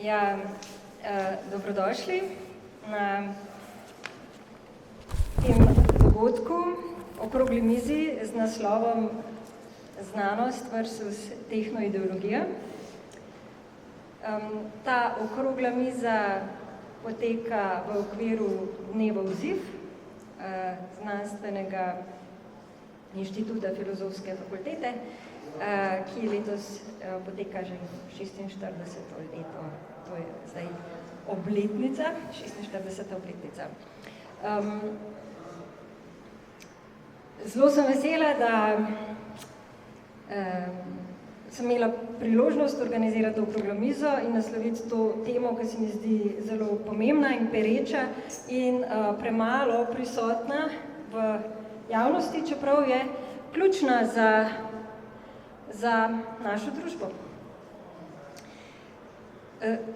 Ja, dobrodošli na tem dogodku, okrogli mizi z naslovom Znanost versus tehnoideologija. Ta okrogla miza poteka v okviru Dneva vzif Znanstvenega inštituta Filozofske fakultete, ki letos poteka že 46. leto. To je zdaj obletnica, 46. obletnica. Zelo sem vesela, da sem imela priložnost organizirati okroglo mizo in nasloviti to temo, ki se mi zdi zelo pomembna in pereča in premalo prisotna v javnosti, čeprav je ključna za našo družbo.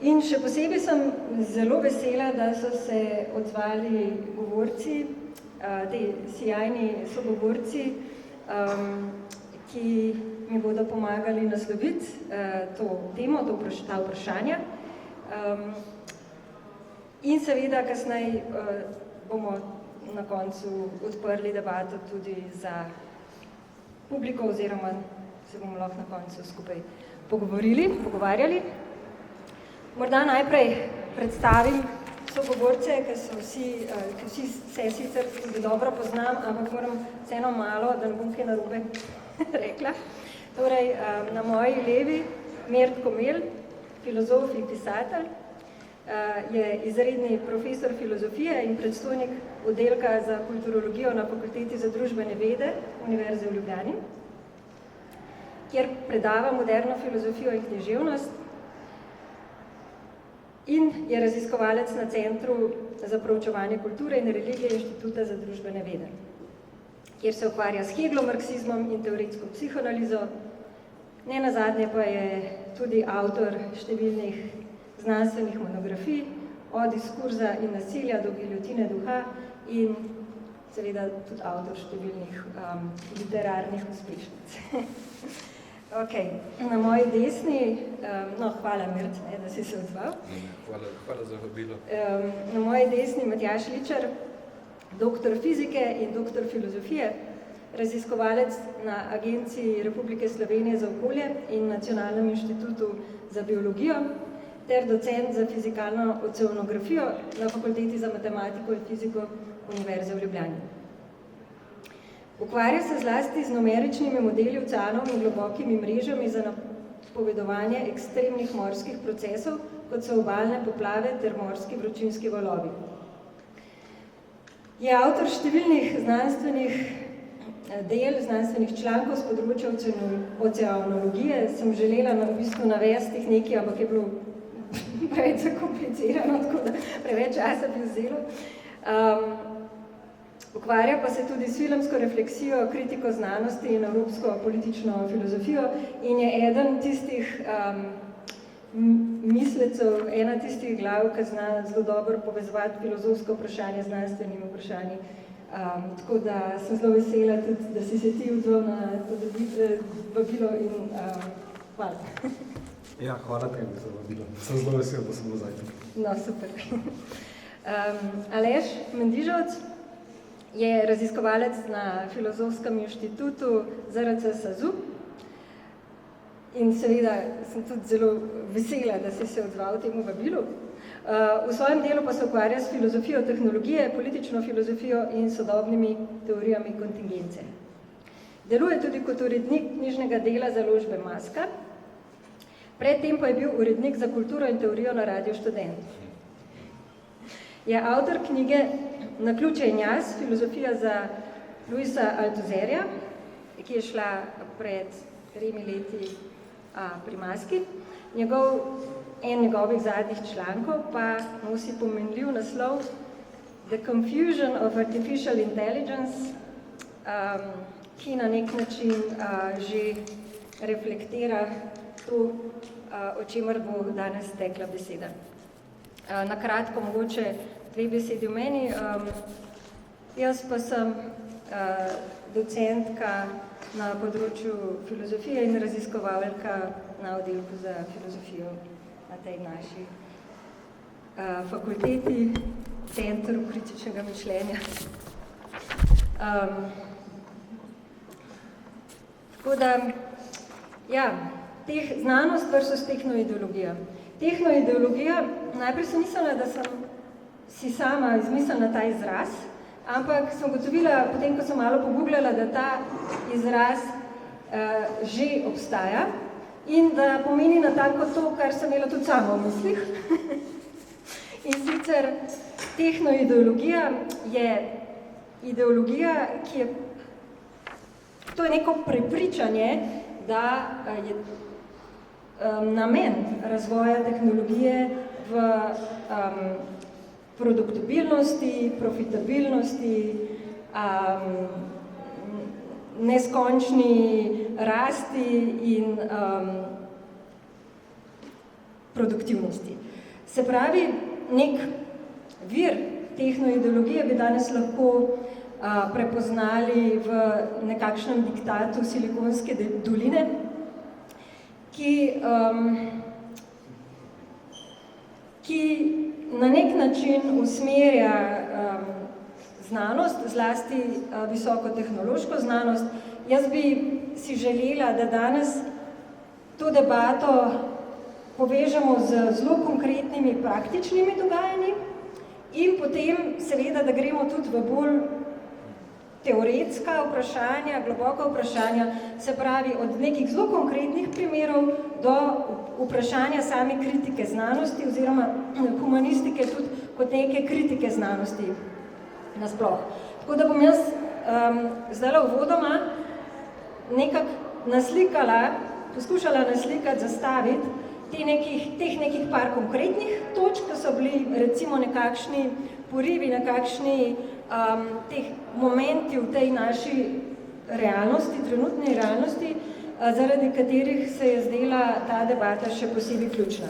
In še posebej sem zelo vesela, da so se odzvali govorci, te sijajni sogovorci, ki mi bodo pomagali nasloviti to temo, ta vprašanja. In seveda kasneje bomo na koncu odprli debato tudi za publiko oziroma se bomo lahko na koncu skupaj pogovarjali. Morda najprej predstavim sogovorce, ki vsi se sicer tudi dobro poznam, ampak moram vseeno malo, da ne bom kaj narobe rekla. Torej, na moji levi Mert Komel, filozof in pisatelj, je izredni profesor filozofije in predstojnik oddelka za kulturologijo na Fakulteti za družbene vede Univerze v Ljubljani, kjer predava moderno filozofijo in književnost in je raziskovalec na Centru za proučevanje kulture in religije Inštituta za družbene vede, kjer se ukvarja s Heglo-marksizmom in teoretsko psihoanalizo. Nenazadnje pa je tudi avtor številnih znanstvenih monografij, od diskurza in nasilja do giljotine duha in seveda tudi avtor številnih literarnih uspešnic. Okay. Na moji desni, hvala Mert, da si se odzval. Hvala za vabilo. Na moji desni Matjaž Ličar, doktor fizike in doktor filozofije, raziskovalec na Agenciji Republike Slovenije za okolje in Nacionalnem inštitutu za biologijo ter docent za fizikalno oceanografijo na Fakulteti za matematiko in fiziko Univerze v Ljubljani. Ukvarja se zlasti z numeričnimi modeli oceanov in globokimi mrežami za napovedovanje ekstremnih morskih procesov, kot so obalne poplave ter morski vročinski valovi. Je avtor številnih znanstvenih del, znanstvenih člankov z področja oceanologije. Sem želela v bistvu navesti nekaj, ampak je bilo preveč zakomplicirano, tako da preveč časa bi vzelo. Ukvarja pa se tudi s filmsko refleksijo, kritiko znanosti in evropsko politično filozofijo in je eden tistih mislecev, ena tistih glav, ki zna zelo dobro povezovati filozofsko vprašanje z znanstvenimi vprašanji. Tako da sem zelo vesela tudi, da si se ti odzval na to vabilo in hvala. Ja, hvala tebi za vabilo. Sem zelo vesel, da sem bil zdaj. No, super. Aleš Mendižovc je raziskovalec na Filozofskem inštitutu ZRC SAZU in seveda sem tudi zelo vesela, da si se odzval temu vabilu. V svojem delu pa se ukvarja s filozofijo tehnologije, politično filozofijo in sodobnimi teorijami kontingence. Deluje tudi kot urednik knjižnega dela založbe Maska, predtem pa je bil urednik za kulturo in teorijo na Radiu Študent. Je avtor knjige Naključje in jaz, filozofija za Luisa Althusserja, ki je šla pred 3 leti pri Maski. En njegovih zadnjih člankov pa nosi pomenljiv naslov The Confusion of Artificial Intelligence, ki na nek način že reflektira to, o čemer bo danes tekla beseda. Na kratko, mogoče 2 besedi o meni. Jaz pa sem docentka na področju filozofije in raziskovalka na oddelku za filozofijo na tej naši fakulteti, centru kritičnega mišljenja. Tako da, ja, znanost versus tehnoideologija. Tehnoideologija, najprej sem mislila, da sem si sama izmislila ta izraz, ampak sem ugotovila, potem ko sem malo pogooglala, da ta izraz že obstaja in da pomeni natanko to, kar sem imela tudi sama v mislih. In sicer tehnoideologija je ideologija, ki je, to je neko prepričanje, da je namen razvoja tehnologije v produktibilnosti, profitabilnosti, neskončni rasti in produktivnosti. Se pravi, nek vir tehnoideologije bi danes lahko prepoznali v nekakšnem diktatu Silikonske doline, ki na nek način usmerja znanost, zlasti visokotehnološko znanost. Jaz bi si želela, da danes to debato povežemo z zelo konkretnimi praktičnimi dogajanji in potem seveda, da gremo tudi v bolj teoretska vprašanja, globoka vprašanja, se pravi od nekih zelo konkretnih primerov do vprašanja same kritike znanosti oziroma humanistike tudi kot neke kritike znanosti nasploh. Tako da bom jaz zdaj uvodoma nekako poskušala naslikati, zastaviti teh nekih par konkretnih točk, ki so bili recimo nekakšni porivi, nekakšni teh momenti v tej naši realnosti, trenutni realnosti, zaradi katerih se je zdela ta debata še posebej ključna.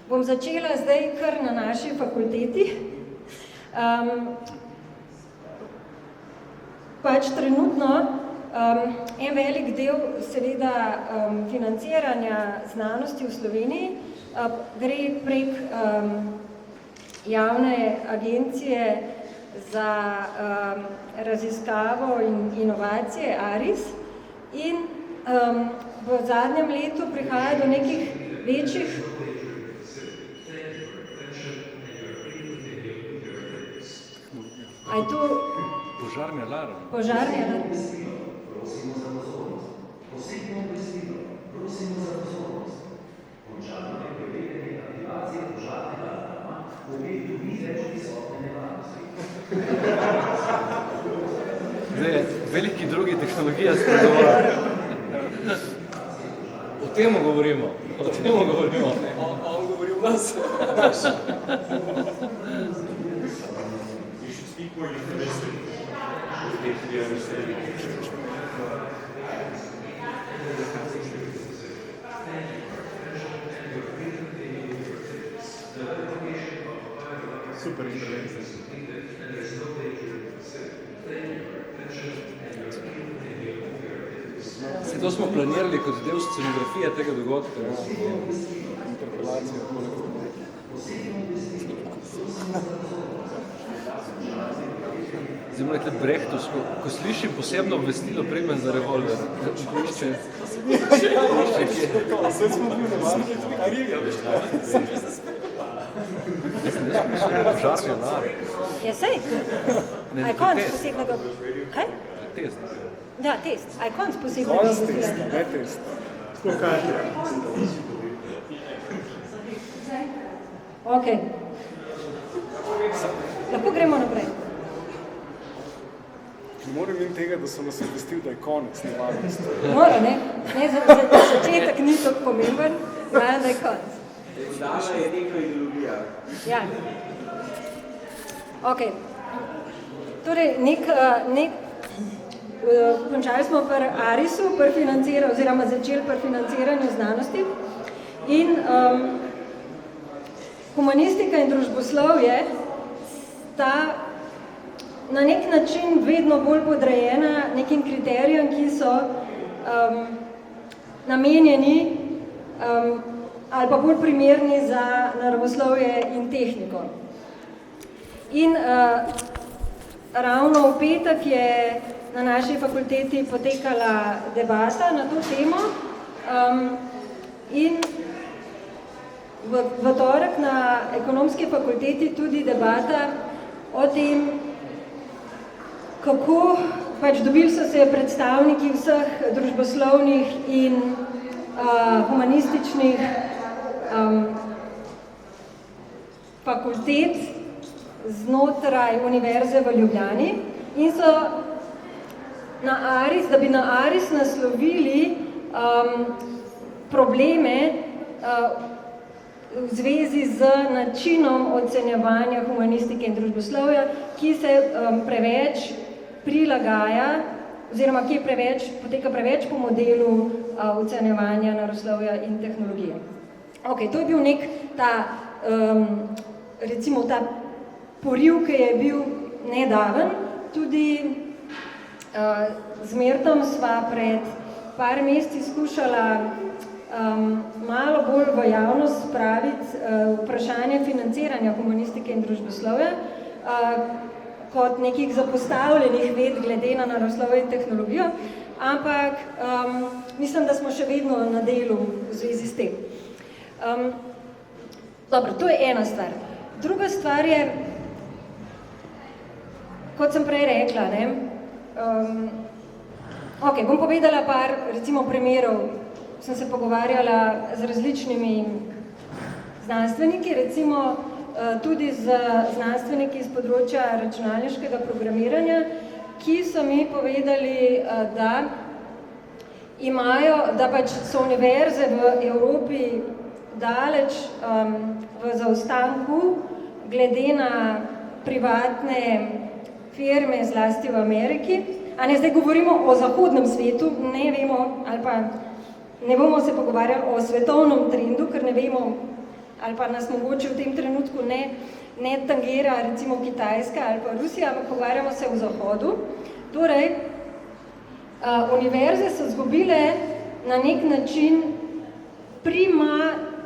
Bom začela zdaj kar na naši fakulteti. Pač trenutno en velik del seveda financiranja znanosti v Sloveniji gre prek javne agencije za raziskavo in inovacije ARIS in v zadnjem letu prihaja do nekih večjih Požarni alarm. Prosimo za pozornost. Prosimo za pozornost. Končano je preverjanje aktivacije požarnega alarma, v objektu ni več prisotne nevarnosti. Zdaj je veliki drugi tehnologija spredovala. O tem govorimo. On govori v nas. Super intervencija. To smo planirali kot del scenografije tega dogodka. Interpelacija. Zdaj moram rekli brehtovsko, ko slišim posebno obvestilo, prejmem za revolver. Sve smo bili nevarni. Požarni alarm. Ja, sej. A je konc posebnega... Kaj? Test. Da, test. A je konc posebnega... Konc test, ne test. Tako kaže. Ok. Lahko gremo naprej. Ne morem in tega, da sem nas obvestil, da je konec nevarnosti. Mora, ne? Ne, za začetek ni tako pomemben, da je konc. Dala je neka ideologija. Ja. Ok. Torej, končali smo pri ARIS-u, oziroma začeli pri financiranju znanosti in humanistika in družboslovje sta na nek način vedno bolj podrejena nekim kriterijem, ki so namenjeni ali pa bolj primerni za naravoslovje in tehniko. In ravno v petek je na naši fakulteti potekala debata na to temo in v torek na ekonomski fakulteti tudi debata o tem, kako dobili so se predstavniki vseh družboslovnih in humanističnih fakultet znotraj Univerze v Ljubljani in so da bi na ARIS naslovili probleme v zvezi z načinom ocenjevanja humanistike in družboslovja, ki se preveč prilagaja, oziroma ki poteka preveč po modelu ocenjevanja naravoslovja in tehnologije. Ok, to je bil nek recimo ta poriv, ki je bil nedaven. Tudi z Mertom sva pred par meseci skušala malo bolj v javnost spraviti vprašanje financiranja humanistike in družboslovja kot nekih zapostavljenih ved glede na naravoslovje in tehnologijo, ampak mislim, da smo še vedno na delu v zvezi s tem. Dobro, to je ena stvar. Druga stvar je, kot sem prej rekla, ok, bom povedala par, recimo, primerov. Sem se pogovarjala z različnimi znanstveniki, recimo tudi z znanstveniki iz področja računalniškega programiranja, ki so mi povedali, da so univerze v Evropi daleč v zaostanku glede na privatne firme, zlasti v Ameriki. Zdaj govorimo o zahodnem svetu, ne vemo, ali pa ne bomo se pogovarjali o svetovnem trendu, ker ne vemo, ali pa nas mogoče v tem trenutku ne tangira recimo Kitajska ali pa Rusija, ampak pogovarjamo se o Zahodu. Torej, univerze so izgubile na nek način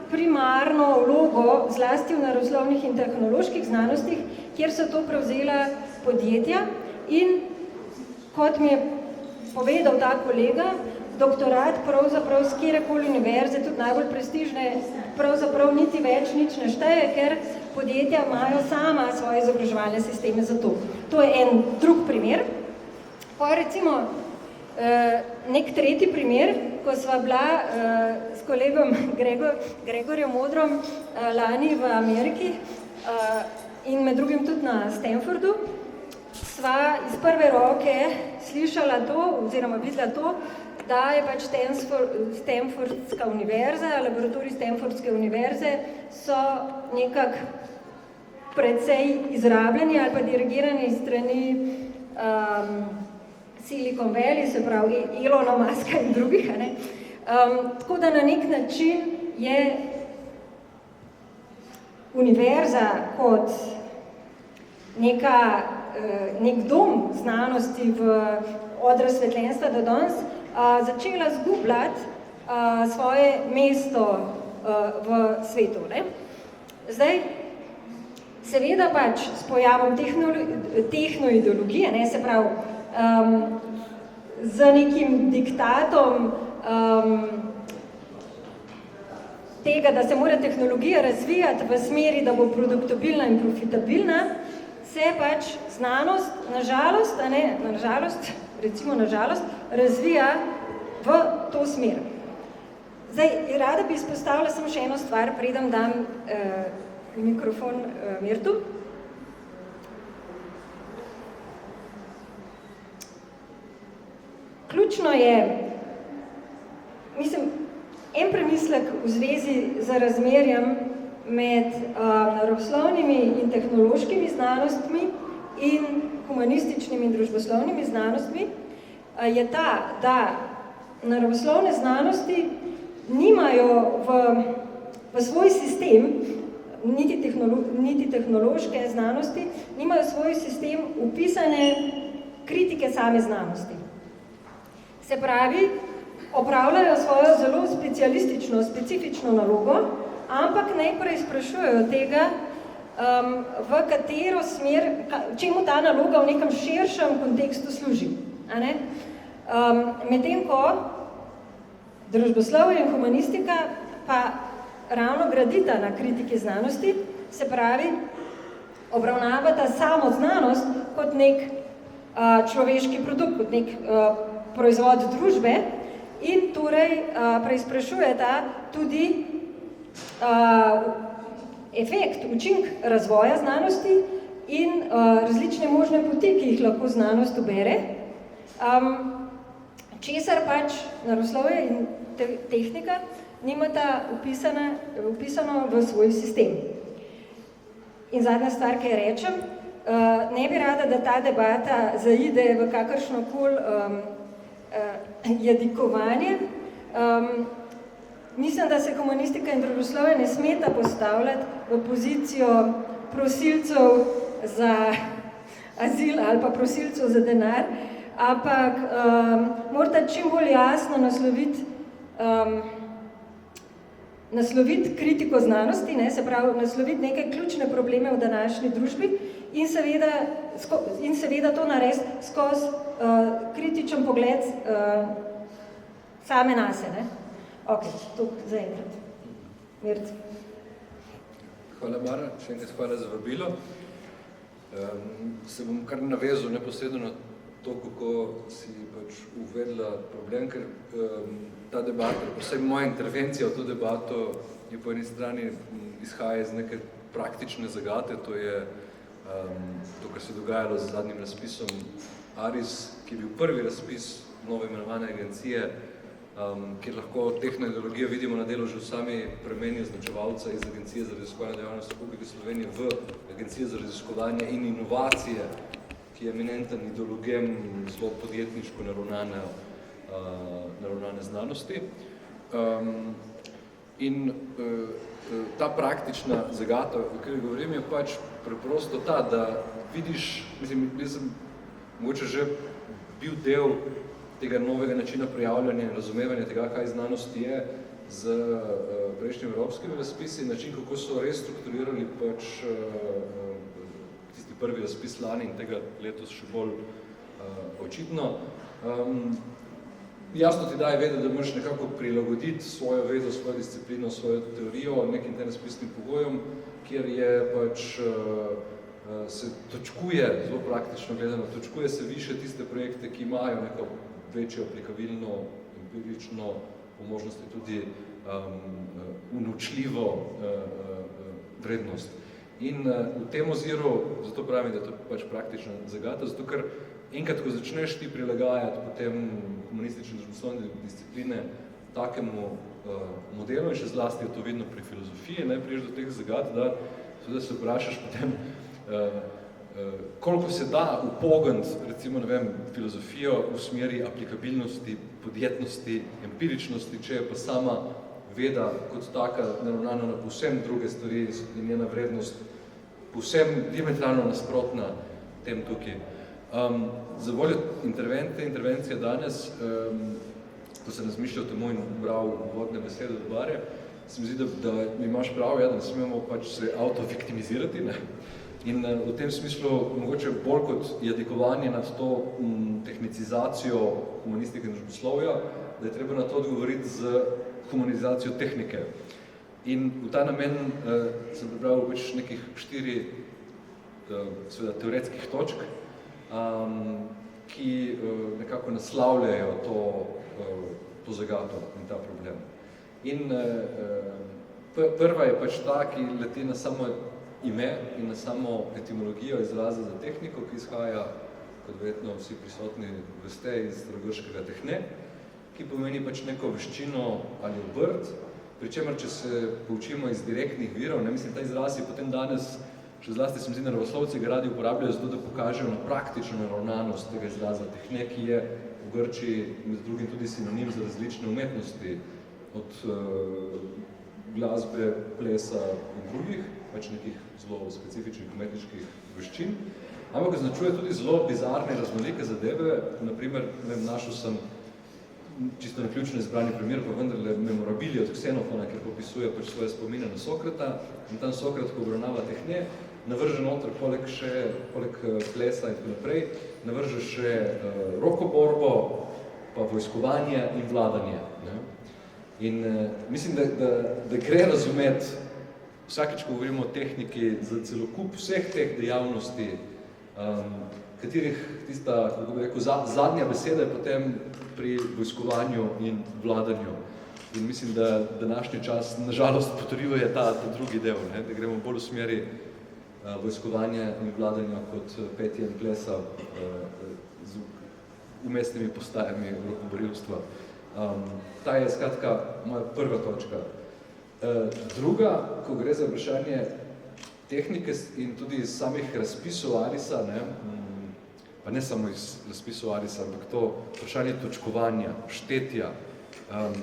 primarno vlogo, zlasti v naravoslovnih in tehnoloških znanostih, kjer so to prevzela podjetja in, kot mi je povedal ta kolega, doktorat pravzaprav z kjerekoli univerze, tudi najbolj prestižne, pravzaprav niti več nič ne šteje, ker podjetja imajo sama svoje izobraževalne sisteme za to. To je en drug primer. Pa recimo nek tretji primer, ko sva bila s kolegom Gregorjem Modrom lani v Ameriki in med drugim tudi na Stanfordu, sva iz prve roke slišala to, oziroma videla to, da je Stanfordska univerza, laboratorij Stanfordske univerze so nekako precej izrabljeni ali pa dirigirani strani Silicon Valley, se pravi Elona Muska in drugih. Tako da na nek način je univerza kot nek dom znanosti od razsvetljenstva do danes začela zgubljati svoje mesto v svetu. Zdaj, seveda s pojavom tehnoideologije, se pravi, z nekim diktatom tega, da se mora tehnologija razvijati v smeri, da bo produktabilna in profitabilna, se znanost, nažalost, razvija v to smer. Zdaj, rada bi izpostavila samo še eno stvar, preden dam mikrofon Mirtu. Ključno je, en premislek v zvezi z razmerjem med naravoslovnimi in tehnološkimi znanostmi in humanističnimi in družboslovnimi znanostmi je ta, da naravoslovne znanosti nimajo v svoj sistem, niti tehnološke znanosti, nimajo v svoj sistem vpisane kritike same znanosti. Se pravi, opravljajo svojo zelo specialistično, specifično nalogo, ampak najprej sprašujejo tega, v katero smer, čemu ta naloga v nekem širšem kontekstu služi. Medtem ko družboslovje in humanistika pa ravno gradita na kritiki znanosti, se pravi, obravnavata samo znanost kot nek človeški produkt, kot nek proizvod družbe in torej preizprašujeta tudi efekt, učink razvoja znanosti in različne možne poti, ki jih lahko znanost ubere, česar pač naravoslovje in tehnika nimata upisano v svoj sistem. In zadnja stvar, ki rečem, ne bi rada, da ta debata zaide v kakršnokoli jadikovanje. Mislim, da se humanistika in družboslovje ne smeta postavljati v pozicijo prosilcev za azil ali pa prosilcev za denar, ampak morata čim bolj jasno nasloviti kritiko znanosti, se pravi, nasloviti neke ključne probleme v današnji družbi in seveda to narediti skozi kritičen pogled same nase. Ok, to za enkrat. Mirc. Hvala, Mara. Še enkrat hvala za vabilo. Se bom kar navezal neposredno na to, kako si pač uvedla problem, ker ta debata, vsaj moja intervencija v to debato je po eni strani izhaja iz neke praktične zagate, to je to, kar se je dogajalo z zadnjim razpisom ARIS, ki je bil prvi razpis nove imenovane agencije, kjer lahko tehnologijo vidimo na delu že v sami premeni označevalca iz Agencije za raziskovanje dejavnosti Republike Slovenije v Agencije za raziskovanje in inovacije, ki je eminenten ideologem zelo podjetniško naravnane znanosti. In ta praktična zagata, o kateri govorim, je pač preprosto ta, da vidiš, mislim, jaz sem mogoče že bil del tega novega načina prijavljanja in razumevanja tega, kaj znanost je z prejšnjimi evropskimi razpisi, način, kako so res strukturirali pač tisti prvi razpis lani in tega letos še bolj očitno. Jasno ti daje vedeti, da moraš nekako prilagoditi svojo vedo, svojo disciplino, svojo teorijo nekim tem razpisnim pogojem, kjer je pač se točkuje, zelo praktično gledano, točkuje se više tiste projekte, ki imajo neko večjo aplikabilno, empirično, po možnosti tudi unočljivo vrednost. In v tem oziru, zato pravim, da je to pač praktična zagata, zato ker enkrat, ko začneš ti prilagajati potem humanistične družboslovne discipline takemu modelu, in še zlasti je to vidno pri filozofiji, ne priješ do teh zagat, da se vprašaš potem, koliko se da upogniti, recimo, ne vem, filozofijo v smeri aplikabilnosti, podjetnosti, empiričnosti, če je pa sama veda kot taka naravnana na povsem druge stvari in njena vrednost povsem diametralno nasprotna tem tukaj. Za voljo intervencije danes, ko sem razmišljal o temu in bral vodne besede od Barje, se mi zdi, da imaš prav, da ne smemo pač se autoviktimizirati, ne? In v tem smislu, mogoče bolj kot jadikovanje nad to tehnicizacijo humanistike in družboslovja, da je treba na to odgovoriti z humanizacijo tehnike. In v ta namen sem pripravil pač nekih 4 teoretskih točk, ki nekako naslavljajo to zagato in ta problem. In prva je pač ta, ki leti na samo ime in na samo etimologijo izraza za tehniko, ki izhaja, kot verjetno vsi prisotni veste, iz starogrškega tehne, ki pomeni pač neko veščino ali obrt, pri čemer, če se poučimo iz direktnih virov, ne mislim, ta izraz je potem danes, še zlasti se mi zdi, naravoslovci ga radi uporabljajo zato, da pokažejo na praktično naravnanost tega izraza tehne, ki je v Grčiji med drugim tudi sinonim za različne umetnosti, od glasbe, plesa in drugih, pač nekih zelo specifičnih umetniških veščin, ampak označuje tudi zelo bizarne, raznolike zadeve. Naprimer, našel sem čisto naključno izbrani primer, pa vendarle memorabili od Ksenofona, ker popisuje pač svoje spomine na Sokrata in tam Sokrat, ko obravnava Tehne, navrže noter poleg plesa in tako naprej, navrže še rokoborbo, pa vojskovanje in vladanje. Ne? In mislim, da gre razumeti, vsakeč, ko govorimo o tehniki, za celokup vseh teh dejavnosti, katerih tista, kako bi rekel, zadnja beseda je potem pri vojskovanju in vladanju. In mislim, da današnji čas nažalost potrjuje ta drugi del, ne? Da gremo bolj v smeri vojskovanja in vladanja kot petje in plesa z umestnimi postajami rokoborilstva. Ta je skratka moja prva točka. Druga, ko gre za vprašanje tehnike in tudi iz samih razpisov Arisa, ne, pa ne samo iz razpisov Arisa, ampak to vprašanje točkovanja, štetja,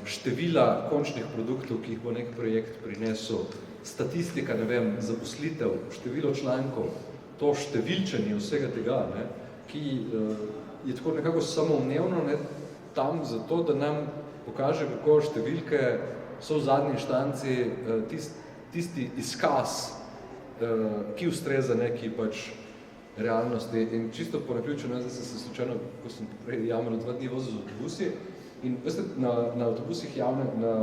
števila končnih produktov, ki jih bo nek projekt prinesel, statistika, ne vem, zaposlitev, število člankov, to številčenje vsega tega, ne, ki je tako nekako samoumevno, ne, tam zato, da nam pokaže, kako številke so v zadnji inštanci tisti izkaz, ki ustreza neki pač realnosti. In čisto po naključju, zdaj sem se slučajno, ko sem prej javno 2 dni vozil z avtobusi, in veste, na avtobusih javne, na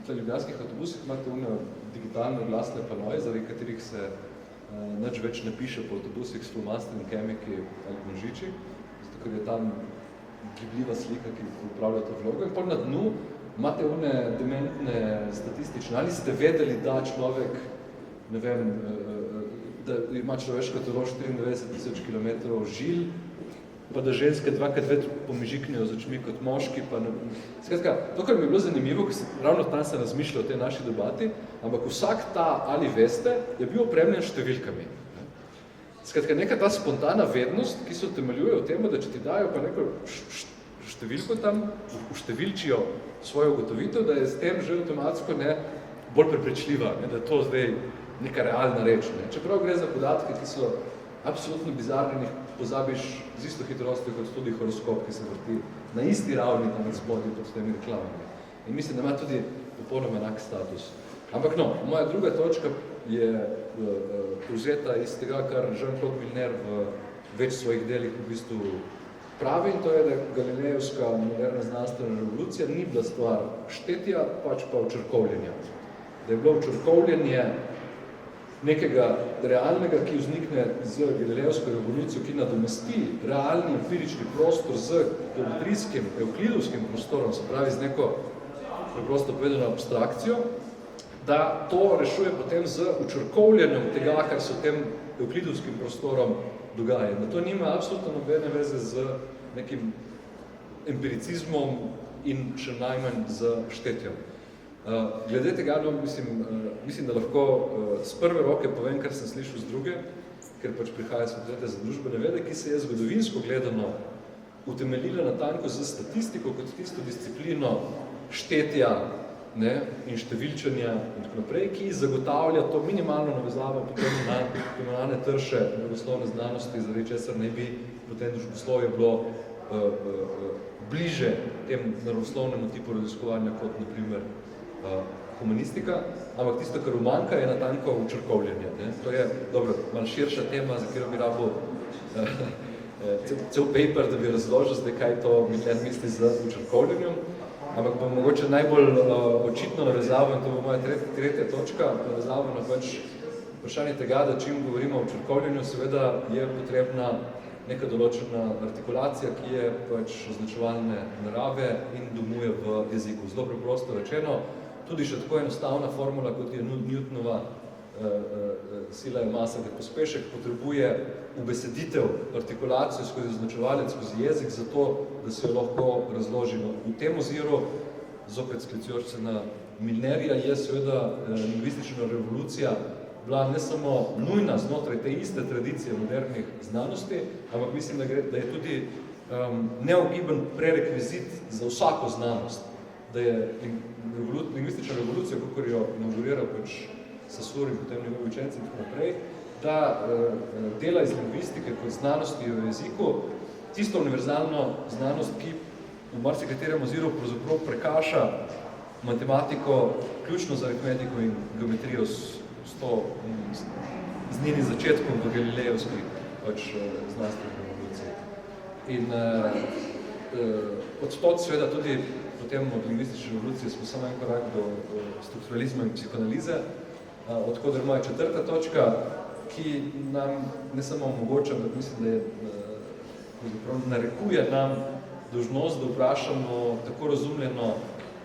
ljubljanskih avtobusih imate digitalne glasne panoje, zaradi katerih se nič več ne piše po avtobusih s flomastri, kemiki ali množiči, zato ker je tam gibljiva slika, ki upravlja to vlogo. In pol na dnu imate dementne statistične. Ali ste vedeli, da človek, ne vem, da ima človeško telo 94.000 km žil, pa da ženske 2x več pomižiknejo z očmi kot moški. Skratka, to, kar mi je bilo zanimivo, ravno tam sem razmišljal o tej naši debati, ampak vsak ta ali veste je bil opremljen številkami. Skratka, neka ta spontana vednost, ki se utemeljuje v tem, da če ti dajo pa neko številko tam, uštevilčijo svojo ugotovitev, da je s tem že avtomatsko bolj preprečljiva, da je to zdaj neka realna reč. Čeprav gre za podatke, ki so absolutno bizarni, pozabiš z isto hitrostjo kot tudi horoskop, ki se vrti na isti ravni tam spodnji pod temi reklamami. In mislim, da ima tudi popolnoma enak status. Ampak no, moja druga točka je povzeta iz tega, kar Jean-Claude Milner v več svojih delih v bistvu pravi, in to je, da galilejevska moderna znanstvena revolucija ni bila stvar štetja, pač pa učrkovljenja. Da je bilo učrkovljenje nekega realnega, ki vznikne z galilejevsko revolucijo, ki nadomesti realni empirični prostor z geometrijskim, evklidovskim prostorom, se pravi z neko preprosto povedano abstrakcijo, da to rešuje potem z učrkovljenjem tega, kar se v tem evklidovskim prostorom dogaja. Da to nima absolutno nobene veze z nekim empiricizmom in še najmanj z štetjem. Glede tega, no, mislim, da lahko z prve roke povem, kar sem slišal z druge, ker pač prihaja s fakultete za družbene vede, ki se je zgodovinsko gledano utemeljila natanko z statistiko kot tisto disciplino štetja, ne, in številčenja in tako naprej, ki zagotavlja to minimalno navezavo potem na imenovane trše naravoslovne znanosti, zaradi česar ne bi potem družboslovje bilo bliže tem naravoslovnemu tipu raziskovanja kot na primer humanistika, ampak tisto, kar umanjka, je natanko učrkovljenje. Ne. To je, dobro, malo širša tema, za katero bi rabo cel paper, da bi razložil zdaj, kaj to misli z učrkovljenjem. Ampak pa mogoče najbolj očitno navezavo, in to bo moja tretja točka, navezavo na pač vprašanje tega, da čim govorimo o učrkovljenju, seveda je potrebna neka določena artikulacija, ki je pač označevalne narave in domuje v jeziku. Zelo preprosto rečeno, tudi še tako enostavna formula, kot je Newtonova sila je masa, ker pospešek potrebuje ubeseditev, artikulacijo skozi označevalec, skozi jezik, zato, da se jo lahko razložimo. V tem oziru, zopet sklicujoč se na Milnerja, je seveda lingvistična revolucija bila ne samo nujna znotraj te iste tradicije modernih znanosti, ampak mislim, da je tudi neogiben prerekvizit za vsako znanost, da je lingvistična revolucija, kakor jo inauguriral pač Saussure in potem njegovi učenci in tako naprej, da dela iz lingvistike kot znanosti o jeziku tisto univerzalno znanost, ki v marsikaterem oziru pravzaprav prekaša matematiko, ključno za aritmetiko in geometrijo z njenim začetkom v galilejevski znanstveni revoluciji. In odtot seveda tudi potem od lingvistične revolucije smo samo en korak do strukturalizma in psihoanalize, odkoder moja četrta točka, ki nam ne samo omogoča, ampak mislim, da je narekuje nam dolžnost, da vprašamo tako razumljeno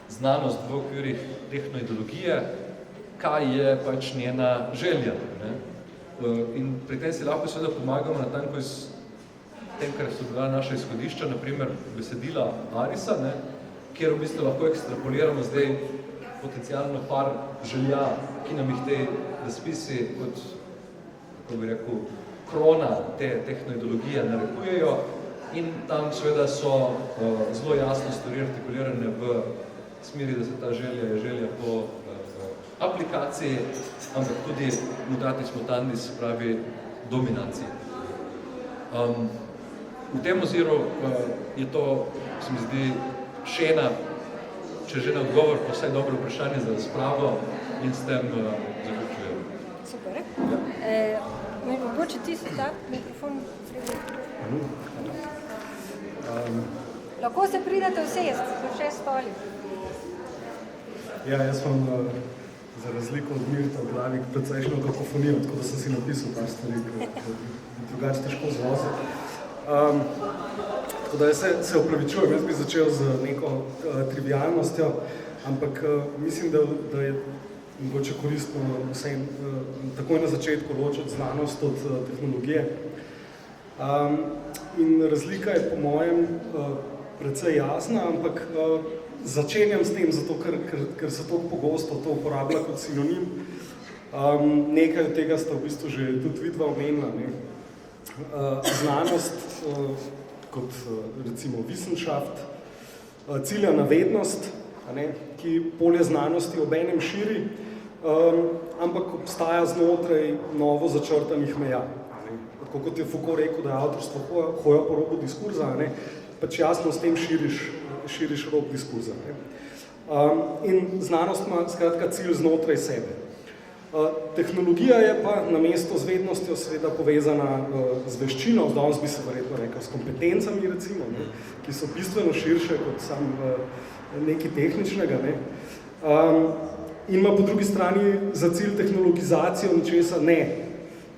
znanost v okvirih tehnoideologije, kaj je pač njena želja. Ne? In pri tem si lahko seveda pomagamo natanko iz tem, kar so bila naša izhodišča, naprimer besedila Arisa, ne? Kjer v bistvu lahko ekstrapoliramo zdaj potencialno par želja, ki nam jih te razpisi kot, kako bi rekel, krona te tehnoideologije narekujejo in tam seveda so zelo jasno stvari artikulirane v smeri, da se ta želja je želja po aplikaciji, ampak tudi mutatis mutandis, pravi dominaciji. V tem oziru je to, se mi zdi, še ena, če že ne odgovor, pa vsaj dobro vprašanje za razpravo in s tem zaključujem. Super. Mogoče ti se ta mikrofon lahko se pridete vsest, so 6 stoli. Ja, jaz vam za razliko od Mirta v glavi precejšnjo kakofonijo, tako da sem si napisal par stvari, ki drugače težko zvoziti. Tako da jaz se opravičujem, jaz bi začel z neko trivialnostjo, ampak mislim, da je mogoče koristno vsem takoj na začetku ločiti znanost od tehnologije. In razlika je po mojem precej jasna, ampak začenjam s tem, zato ker se to pogosto to uporablja kot sinonim. Nekaj od tega sta v bistvu že tudi vidva omenila. Znanost kot recimo Wissenschaft cilja na vednost, ki polje znanosti obenem širi, ampak obstaja znotraj novo začrtanih meja. Tako kot je Foucault rekel, da je avtorstvo hoja po robu diskurza, pač jasno s tem širiš rob diskurza. In znanost ima skratka cilj znotraj sebe. Tehnologija je pa namesto z vednostjo seveda povezana z veščino, danes bi se verjetno rekel s kompetencami recimo, ki so bistveno širše kot sam nekaj tehničnega. In ima po drugi strani za cilj tehnologizacijo ničesa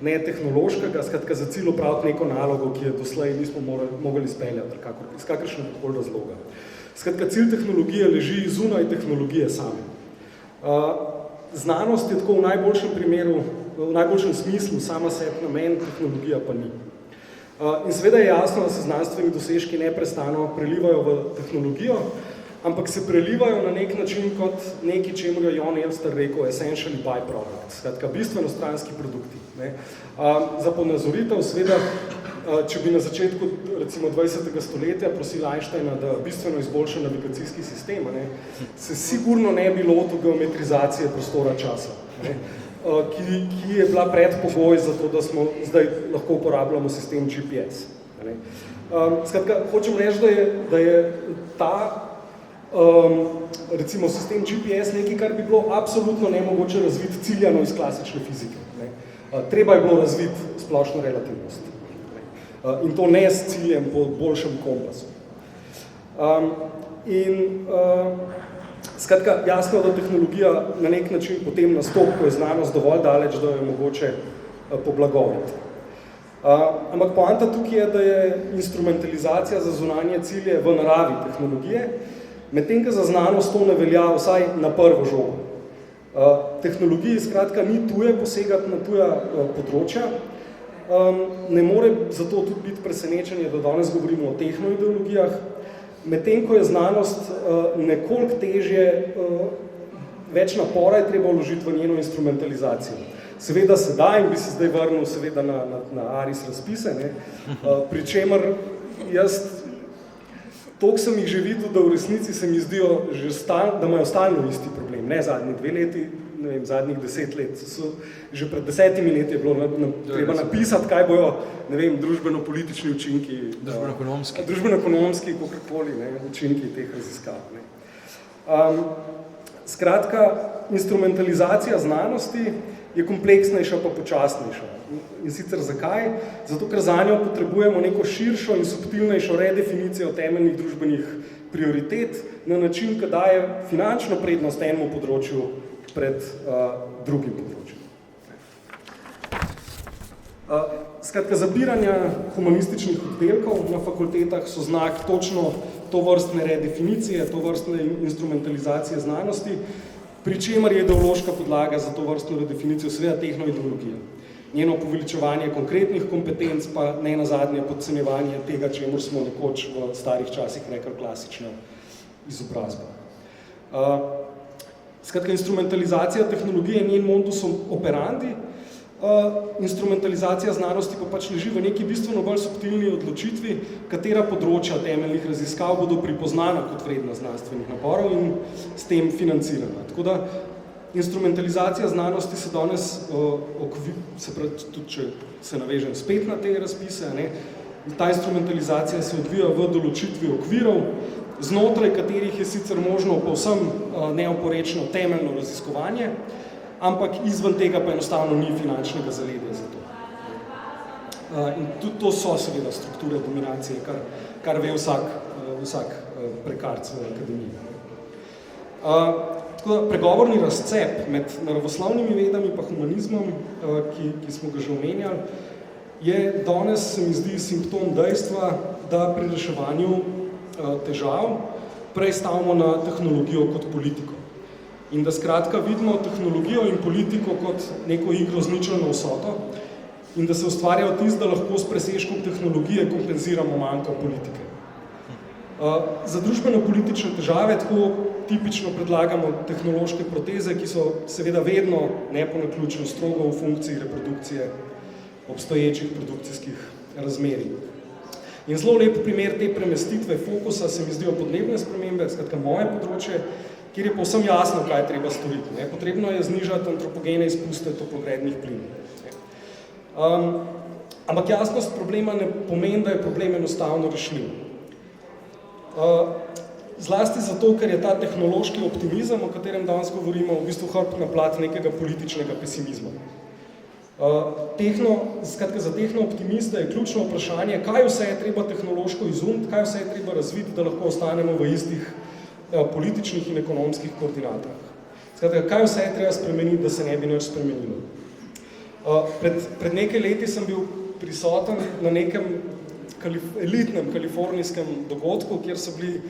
ne tehnološkega, skratka za cilj opraviti neko nalogo, ki je doslej nismo mogli izpeljati, iz kakršnega koli razloga. Skratka, cilj tehnologije leži zunaj tehnologije same. Znanost je tako v najboljšem primeru, v najboljšem smislu sama sebi namen, tehnologija pa ni. In seveda je jasno, da se znanstveni dosežki neprestano prelivajo v tehnologijo, ampak se prelivajo na nek način kot nekaj, čemu je Jon Elster rekel, essentially byproduct, skratka, bistveno stranski produkti. Za ponazoritev, seveda, če bi na začetku recimo 20. stoletja prosili Einsteina, da bistveno izboljša navigacijski sistem, se sigurno ne bi lotil geometrizacije prostora časa, ki je bila predpogoj za to, da smo zdaj lahko uporabljamo sistem GPS. Skratka, hočem reči, da je ta recimo sistem GPS nekaj, kar bi bilo absolutno nemogoče razviti ciljano iz klasične fizike. Treba je bilo razviti splošno relativnost. In to ne s ciljem po boljšem kompasu. Skratka, jasno, da tehnologija na nek način potem nastopi, ko je znanost dovolj daleč, da jo je mogoče poblagoviti. Ampak poanta tukaj je, da je instrumentalizacija za zunanje cilje v naravi tehnologije, medtem ko za znanost to ne velja vsaj na prvo žogo. Tehnologiji skratka ni tuje posegati na tuja področja, ne more zato tudi biti presenečenje, da danes govorimo o tehnoideologijah, medtem ko je znanost nekoliko težje, več napora je treba vložiti v njeno instrumentalizacijo. Seveda se da in bi se zdaj vrnil seveda na Aris razpise, pri čemer jaz toliko sem jih že videl, da v resnici se mi zdijo, da imajo stalno isti problem, ne zadnji 2 leti, ne vem, zadnjih 10 let. Že pred 10 leti je bilo treba napisati, kaj bojo, ne vem, družbeno-politični učinki. Družbeno-ekonomski. Družbeno-ekonomski, kakorkoli, učinki teh raziskav. Skratka, instrumentalizacija znanosti je kompleksnejša pa počasnejša. In sicer zakaj? Zato, ker za njo potrebujemo neko širšo in subtilnejšo redefinicijo temeljnih družbenih prioritet na način, ki daje finančno prednost enemu področju pred drugim področjem. Skratka, zabiranja humanističnih oddelkov na fakultetah so znak točno tovrstne redefinicije, tovrstne instrumentalizacije znanosti, pri čemer je ideološka podlaga za tovrstno redefinicijo seveda tehnoideologija. Njeno poveličevanje konkretnih kompetenc pa ne nazadnje podcenjevanje tega, čemur smo nekoč v starih časih rekli klasična izobrazba. Skratka, instrumentalizacija tehnologije je njen modus operandi, instrumentalizacija znanosti pa pač leži v neki bistveno bolj subtilni odločitvi, katera področja temeljnih raziskav bodo pripoznana kot vredna znanstvenih naporov in s tem financirana. Tako da instrumentalizacija znanosti se danes, tudi če se navežem spet na te razpise, ta instrumentalizacija se odvija v določitvi okvirov, znotraj katerih je sicer možno povsem neoporečno temeljno raziskovanje, ampak izven tega pa enostavno ni finančnega zaledja za to. In tudi to so seveda strukture dominacije, kar ve vsak prekarc v akademiji. Tako da pregovorni razcep med naravoslovnimi vedami pa humanizmom, ki smo ga že omenjali, je danes, se mi zdi, simptom dejstva, da pri reševanju težav prej stavimo na tehnologijo kot politiko. In da skratka vidimo tehnologijo in politiko kot neko igro z ničelno vsoto in da se ustvarja vtis, da lahko s presežkom tehnologije kompenziramo manjko politike. Za družbeno-politične težave tako tipično predlagamo tehnološke proteze, ki so seveda vedno ne po naključju strogo v funkciji reprodukcije obstoječih produkcijskih razmerij. In zelo lep primer te premestitve fokusa se mi zdijo podnebne spremembe, skratka moje področje, kjer je povsem jasno, kaj je treba storiti. Potrebno je znižati antropogene izpuste toplogrednih plinov. Ampak jasnost problema ne pomeni, da je problem enostavno rešljiv. Zlasti zato, ker je ta tehnološki optimizem, o katerem danes govorimo, v bistvu hrbtna plat nekega političnega pesimizma. Skratka, za tehnooptimista je ključno vprašanje, kaj vse je treba tehnološko izumiti, kaj vse je treba razviti, da lahko ostanemo v istih političnih in ekonomskih koordinatah. Skratka, kaj vse je treba spremeniti, da se ne bi nič spremenilo. Pred nekaj leti sem bil prisoten na nekem elitnem kalifornijskem dogodku, kjer so bili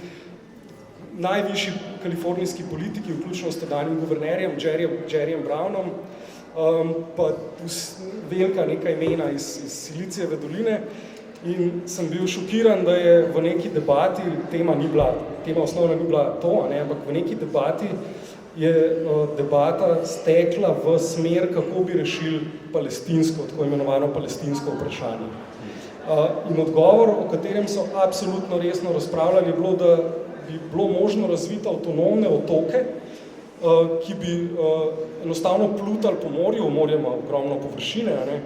najvišji kalifornijski politiki, vključno s tedanjim guvernerjem Jerryjem Brownom, pa velika neka imena iz Silicijeve doline. In sem bil šokiran, da je v neki debati, tema osnovna ni bila to, ampak v neki debati je debata stekla v smer, kako bi rešili palestinsko, tako imenovano palestinsko vprašanje. In odgovor, o katerem so absolutno resno razpravljali, je bilo, da bi bilo možno razviti avtonomne otoke, ki bi enostavno plutali po morju, morje ima ogromno površine,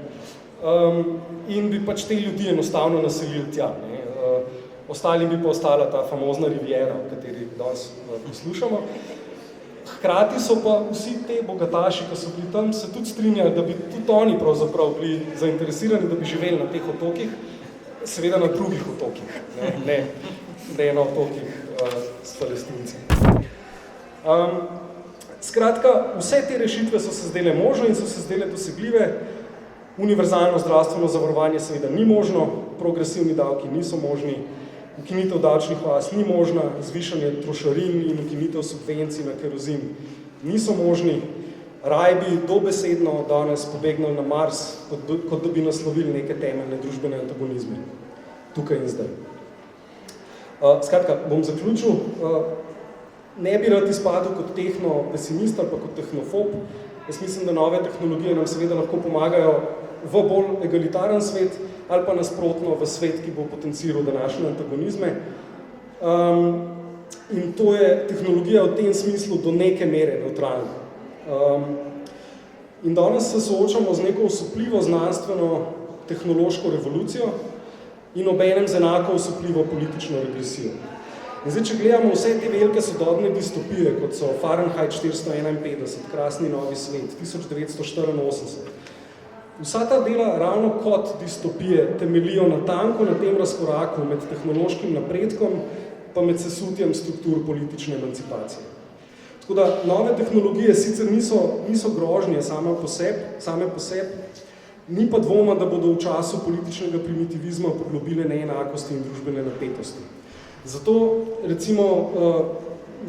in bi pač te ljudi enostavno naselili tja. Ostali bi pa ostala ta famozna riviera, o kateri danes poslušamo. Hkrati so pa vsi te bogataši, ki so bili tam, se tudi strinjali, da bi tudi oni pravzaprav bili zainteresirani, da bi živeli na teh otokih, seveda na drugih otokih, ne na otokih s Palestinci. Skratka, vse te rešitve so se zdele možne in so se zdele dosegljive. Univerzalno zdravstveno zavarovanje seveda ni možno, progresivni davki niso možni, ukinitev davčnih oaz ni možna, zvišanje trošarin in ukinitev subvencij na kerozin niso možni, raj bi dobesedno danes pobegnili na Mars, kot da bi naslovili neke temeljne družbene antagonizme, tukaj in zdaj. Skratka, bom zaključil, ne bi rad izpadel kot tehno-pesimist ali pa kot tehnofob. Jaz mislim, da nove tehnologije nam seveda lahko pomagajo v bolj egalitaren svet ali pa nasprotno v svet, ki bo potenciral današnje antagonizme. In to je tehnologija v tem smislu do neke mere neutralna. In danes se soočamo z neko osupljivo znanstveno-tehnološko revolucijo in obenem z enako osupljivo politično regresijo. In zdaj, če gledamo vse te velike sodobne distopije, kot so Fahrenheit 451, Krasni novi svet, 1984, vsa ta dela ravno kot distopije temeljijo na tanko na tem razkoraku med tehnološkim napredkom pa med sesutjem struktur politične emancipacije. Tako da nove tehnologije sicer niso grožnje same po sebi, ni pa dvoma, da bodo v času političnega primitivizma poglobile neenakosti in družbene napetosti. Zato, recimo,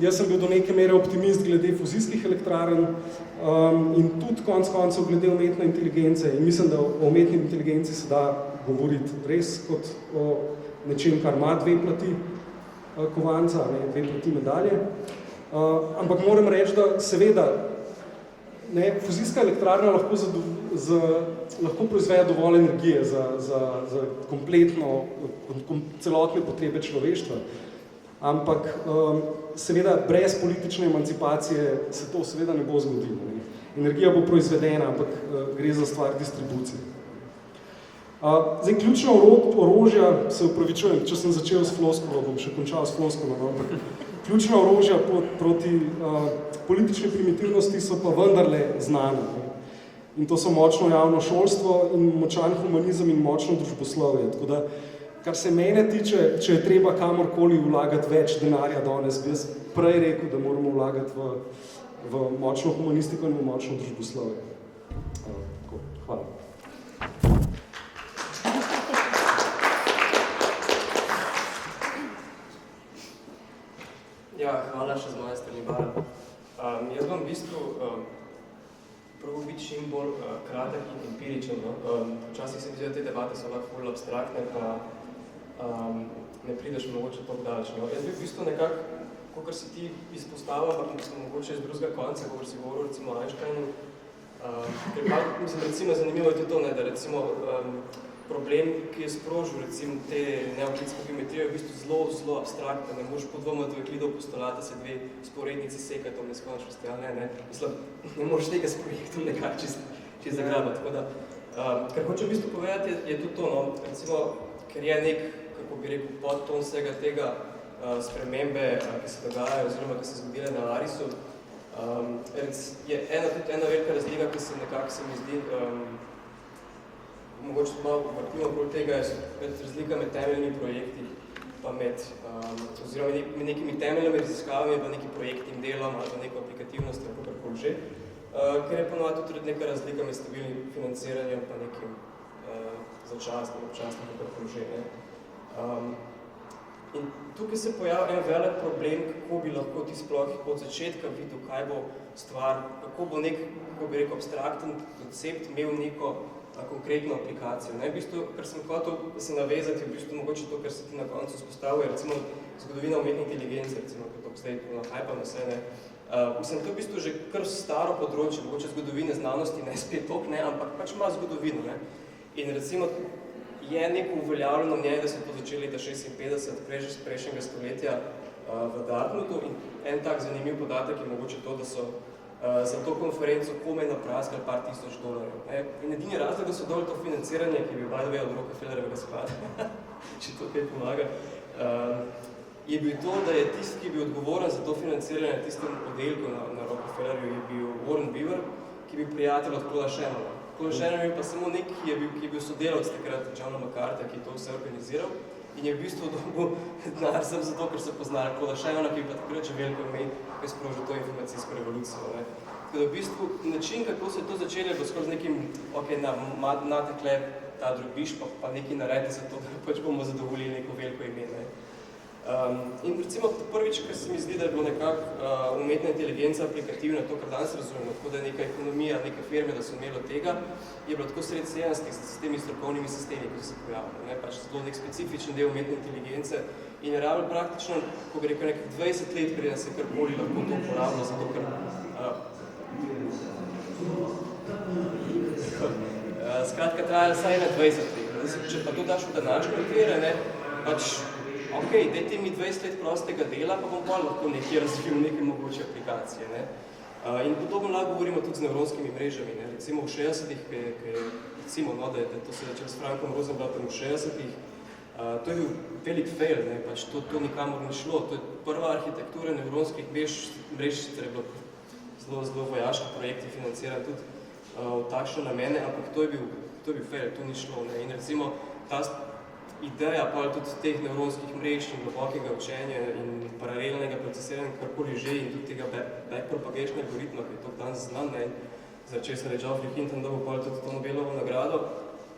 jaz sem bil do neke mere optimist glede fuzijskih elektrarn in tudi konec koncev glede umetne inteligence. In mislim, da o umetni inteligenci se da govoriti res kot o nečem, kar ima dve plati kovanca, dve plati medalje. Ampak moram reči, da seveda fuzijska elektrarna lahko proizveja dovolj energije za kompletno, celotne potrebe človeštva. Ampak seveda brez politične emancipacije se to seveda ne bo zgodilo. Energija bo proizvedena, ampak gre za stvar distribucije. Zdaj, ključna orožja, se upravičujem, če sem začel s floskulo, bom še končal s floskulo, ampak ključna orožja proti politične primitivnosti so pa vendarle znane. In to so močno javno šolstvo in močan humanizem in močno družboslovje. Tako da, kar se mene tiče, če je treba kamorkoli vlagati več denarja danes, bi jaz prej rekel, da moramo vlagati v močno humanistiko in v močno družboslovje. Hvala. Ja, hvala še z moje strani, Bara. Jaz bom v bistvu probal biti čim bolj kratek in empiričen. Včasih se mi zdi, da te debate so lahko bolj abstraktne, pa ne prideš mogoče tako daleč. Jaz bi v bistvu nekako, kakor si ti izpostavil, ampak mislim mogoče iz drugega konca, kakor si govoril recimo Einsteinu, ker pa, mislim, recimo zanimivo je tudi to, da recimo problem, ki je sprožil recimo te neokritske geometrije, je v bistvu zelo abstraktno. Ne moreš podvomati v Euklidov postulata se dve sporednici sekati v neskončnosti, ali ne? Mislim, ne moreš tega s projektom nekako čist zagrabati. Tako da, kar hočem v bistvu povedati, je tudi to, recimo, ker je nek, kako bi rekel, podton vsega tega spremembe, ki se dogajajo, oziroma ki se zgodile na Arisu, je ena velika razlika, ki se nekako se mi zdi, mogoče malo vrtimo okoli tega, je razlika med temeljnimi projekti, pa oziroma med nekimi temeljnimi raziskavami, pa nekim projektnim delom, ali pa neko aplikativnost, ali kakorkoli že, ker je ponovno tudi neka razlika med stabilnim financiranjem, pa nekim začasnim, občasnim, kakorkoli že. In tukaj se pojavlja en velik problem, kako bi lahko ti sploh od začetka videl, kaj bo stvar, kako bo nek, kako bi rekel, abstrakten koncept imel neko konkretno aplikacijo. V bistvu, kar sem hotel se navezati, je v bistvu mogoče to, kar se ti na koncu spostavil, je recimo zgodovina umetne inteligence, recimo, kot to zdaj hypa na vse, Mislim, to je v bistvu že kar staro področje, mogoče zgodovine znanosti, ne spet tok, ampak pač ima zgodovino. In recimo, je neko uveljavljeno mnenje, da so to začeli leta 56, prejšnjega stoletja v Dartmouthu in en tak zanimiv podatek je mogoče to, da so za to konferenco komaj napraskali par tisoč $. In edini razlog, da so dali to financiranje, ki je bil by the way od Rockefellerjevega sklada, če to kaj pomaga, je bil to, da je tisti, ki je bil odgovoren za to financiranje na tistem oddelku na Rockefellerju, je bil Warren Beaver, ki je bil prijatelj od Clauda Shannona. Claude Shannon je pa samo nek, ki je bil sodelavec takrat Johna McCarthyja, ki je to vse organiziral in je v bistvu dobil denar sem zato, ker so poznali Clauda Shannona, ki je pa takrat že veliko imel, ki je sprožil to informacijsko revolucijo. Tako da v bistvu način, kako se je to začelo, je bilo skoraj z nekim, natekle ta drobiš, pa nekaj naredi za to, da pač bomo zadovoljili neko veliko ime. In recimo prvič, kar se mi zdi, da je bilo nekako umetna inteligenca aplikativna, to, kar danes razumemo, tako da je neka ekonomija, neke firme, da so imelo tega, je bilo tako sredi 70-ih s temi strokovnimi sistemi, ki so se pojavili. Pač zelo nek specifičen del umetne inteligence in je rabilo praktično, ko bi rekel, nekaj 20 let, preden se karkoli lahko to uporabilo, zato ker skratka, trajalo vsaj na 20 let. Če pa to daš v današnje okvire, pač ok, dajte mi 20 let prostega dela, pa bom pa lahko nekje razvil neke mogoče aplikacije. In podobno lahko govorimo tudi z nevronskimi mrežami. Ne. Recimo v 60-ih, recimo, no, da je to se začelo s Frankom Rosenblattom v 60-ih, to je bil velik fail, ne, pač to nikamor ni šlo. To je prva arhitektura nevronskih mrež, sicer je bilo zelo vojaški projekti financiran tudi v takšne namene, ampak to je bil fail, to ni šlo. Ne. In recimo ta ideja pa tudi teh nevronskih mrež in globokega učenja in paralelnega procesiranja, karkoli že, in tudi tega backpropagation algoritma, ki je to danes znan, ne, za česar je Geoffrey Hinton dobil pa tudi to Nobelovo nagrado,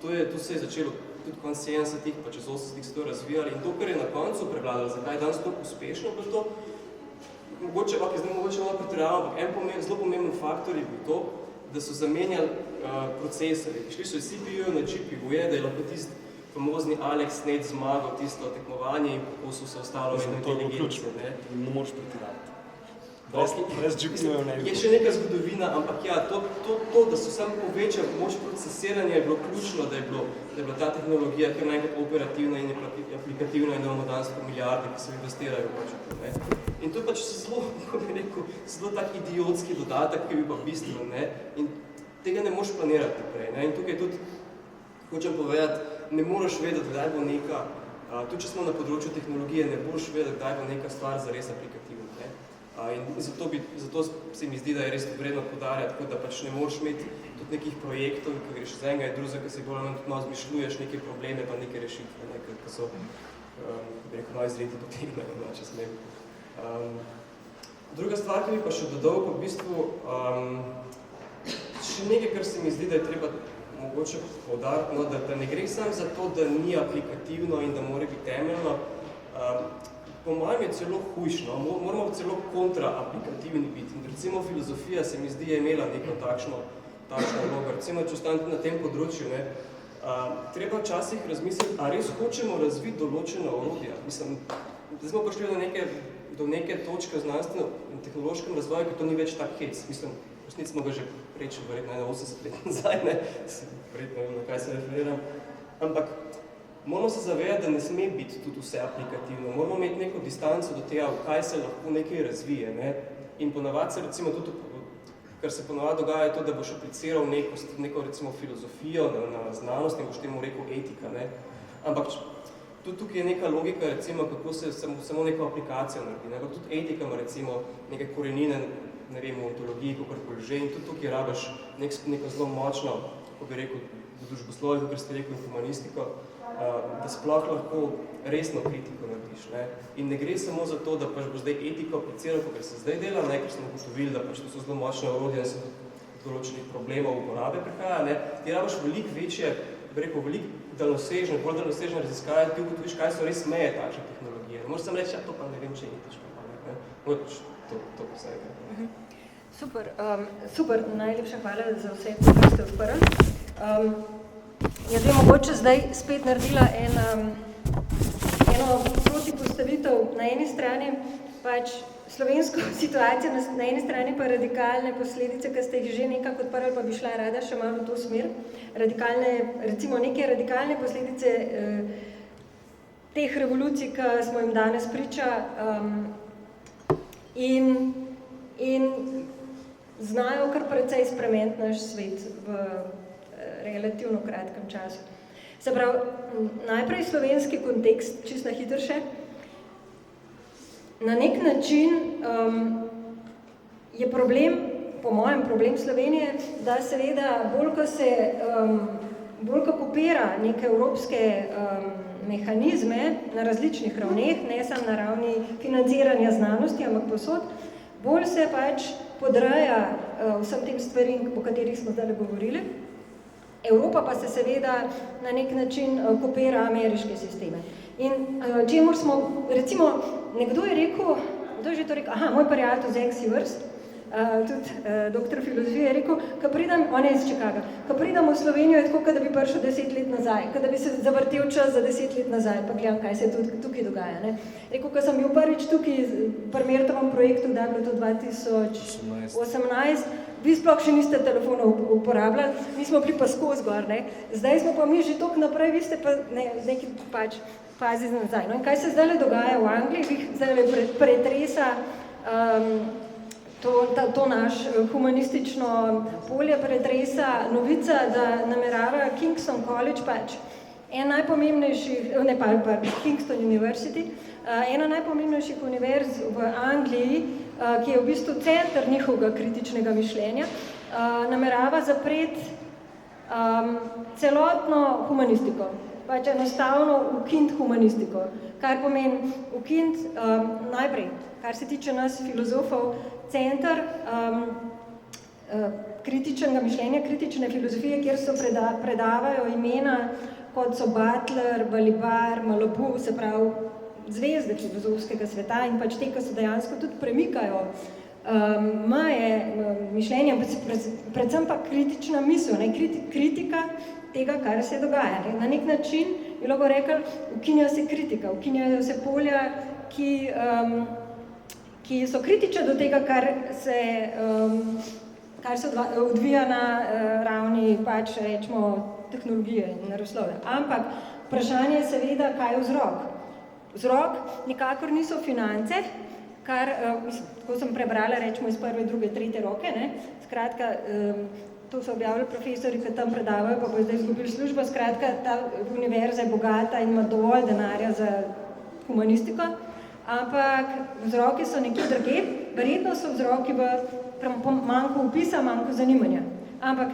to se je začelo tudi konec 70-ih, pa čez 80-ih se to razvijali in to, kar je na koncu prevladalo, zakaj je danes toliko uspešno, pa to, mogoče malo pretiravam, ampak en zelo pomemben faktor je bil to, da so zamenjali procesori. Šli so iz CPU na GPU-je, da je lahko tisti famozni Alex Nate zmagal tisto tekmovanje in pokusil se ostalo med inteligence. Ne moreš pretiravati. Brez GPU-jev ne bi. Je še neka zgodovina, ampak ja, to, da so samo povečali moč procesiranja, je bilo ključno, da je bila ta tehnologija kar naenkrat operativna in aplikativna in da imamo danes milijarde, ki se investirajo v ne. In to je pač zelo, kako bi rekel, zelo tak idiotski dodatek, ki bi pa bistven, ne. In tega ne moreš planirati naprej, ne. In tukaj tudi hočem povedati, ne moreš vedeti, kdaj bo neka, tudi če smo na področju tehnologije, ne moreš vedeti, kdaj bo neka stvar zares aplikativna. Ne? In zato se mi zdi, da je res vredno podarjati, tako da pač ne moreš imeti tudi nekih projektov, ki greš z enega in drugega, ki si bolj tudi malo zmišljuješ neke probleme pa neke rešitve, ne? Ki so, bi rekel, malo izreti potegnejo, če smem. Druga stvar, ki bi pa še dodal, pa v bistvu še nekaj, kar se mi zdi, da je treba mogoče poudariti, no, da ne gre samo za to, da ni aplikativno in da mora biti temeljno. Po mojem je celo hujšno, moramo celo kontraaplikativni biti. In recimo filozofija se mi zdi je imela neko takšno vlogo. Recimo, če ostanem na tem področju, ne, treba včasih razmisliti, a res hočemo razviti določena orodja. Mislim, da smo prišli do neke točke v znanstvenem in tehnološkem razvoju, ki to ni več tak hec. Mislim, resnici smo ga že prečili, verjetno 80 let nazaj, ne, verjetno vem, na kaj se referiram. Ampak moramo se zavedati, da ne sme biti tudi vse aplikativno. Moramo imeti neko distanco do tega, v kaj se lahko nekaj razvije. Ne. In ponavadi se recimo tudi, kar se ponavadi dogaja, je to, da boš apliciral neko recimo filozofijo na znanost in boš temu rekel etika. Ne. Ampak tudi tukaj je neka logika, recimo, kako se samo neko aplikacijo naredi. Ne. Tudi etika ima recimo neke korenine, ne vem, v ontologiji, kakorkoli že, in tudi tukaj rabiš neko zelo močno, kako bi rekel, družboslovje, kot ste rekel, humanistiko, da sploh lahko resno kritiko narediš. Ne. In ne gre samo za to, da pač bo zdaj etiko apliciral, kot se zdaj dela, ne, ker smo ugotovili, da pač to so zelo močne orodje in se do določenih problemov uporabe prihaja. Ne. Ti rabiš veliko večje, bi rekel, veliko daljnosežne, bolj daljnosežne raziskave, ti ugotoviš, kaj so res meje takšne tehnologije. Ne moreš samo reči, ja, to pa ne vem, če je etično. Ne. To vse je. Super, najlepša hvala za vse, kar ste odprli. Jaz bi mogoče zdaj spet naredila eno protipostavitev na eni strani, pač slovensko situacijo, na eni strani pa radikalne posledice, ki ste jih že nekako odprli, pa bi šla rada še malo v to smer. Recimo neke radikalne posledice teh revolucij, ki smo jim danes priča, in znajo kar precej spremeniti naš svet v relativno kratkem času. Se pravi, najprej slovenski kontekst, čisto na hitro še. Na nek način je problem, po mojem problem Slovenije, da seveda bolj ko kopira neke evropske mehanizme na različnih ravneh, ne samo na ravni financiranja znanosti, ampak posod, bolj se pač podreja vsem tem stvarim, o katerih smo zdaj govorili. Evropa pa se seveda na nek način kopira ameriške sisteme. In čemur smo, recimo, nekdo je rekel, kdo je že to rekel, moj prijatelj Zach Sievers, tudi doktor filozofije je rekel, on je iz Chicaga, ko pridem v Slovenijo, je tako, da bi prišel 10 let nazaj, da bi se zavrtel čas za 10 let nazaj, pa gledam, kaj se tukaj dogaja. Ne? Rekel, ko sem bil prvič tukaj pri Mertovem projektu, da je bilo to 2018, vi sploh še niste telefonov uporabljali, mi smo bili pa skozi gor, ne? Zdaj smo pa mi že toliko naprej, vi ste pa neki pač fazi nazaj. No in kaj se zdaj dogaja v Angliji, zdaj pretresa to naš humanistično polje pretresa novica, da namerava Kingston College pač Kingston University, ena najpomembnejših univerz v Angliji, ki je v bistvu center njihovega kritičnega mišljenja, namerava zapreti celotno humanistiko, pač enostavno ukiniti humanistiko, kar pomeni ukiniti najprej, kar se tiče nas filozofov, center kritičnega mišljenja, kritične filozofije, kjer so predavajo imena, kot so Butler, Balibar, Malabou, se pravi zvezde filozofskega sveta in pač te, ki so dejansko tudi premikajo meje mišljenja, predvsem pa kritična misel, kritika tega, kar se dogaja. Na nek način bi lahko rekli, ukinja se kritika, ukinjajo se polja, ki so kritične do tega, kar se odvija na ravni pač, rečemo, tehnologije in naravoslovja. Ampak vprašanje je seveda, kaj je vzrok. Vzrok nikakor niso finance, kar, tako sem prebrala, rečemo, iz prve, druge, tretje roke, ne? Skratka, to so objavili profesori, ki tam predavajo, pa bo zdaj izgubili službo, skratka, ta univerza je bogata in ima dovolj denarja za humanistiko, ampak vzroki so nekje drugje, verjetno so vzroki v manjku opisa, manjku zanimanja. Ampak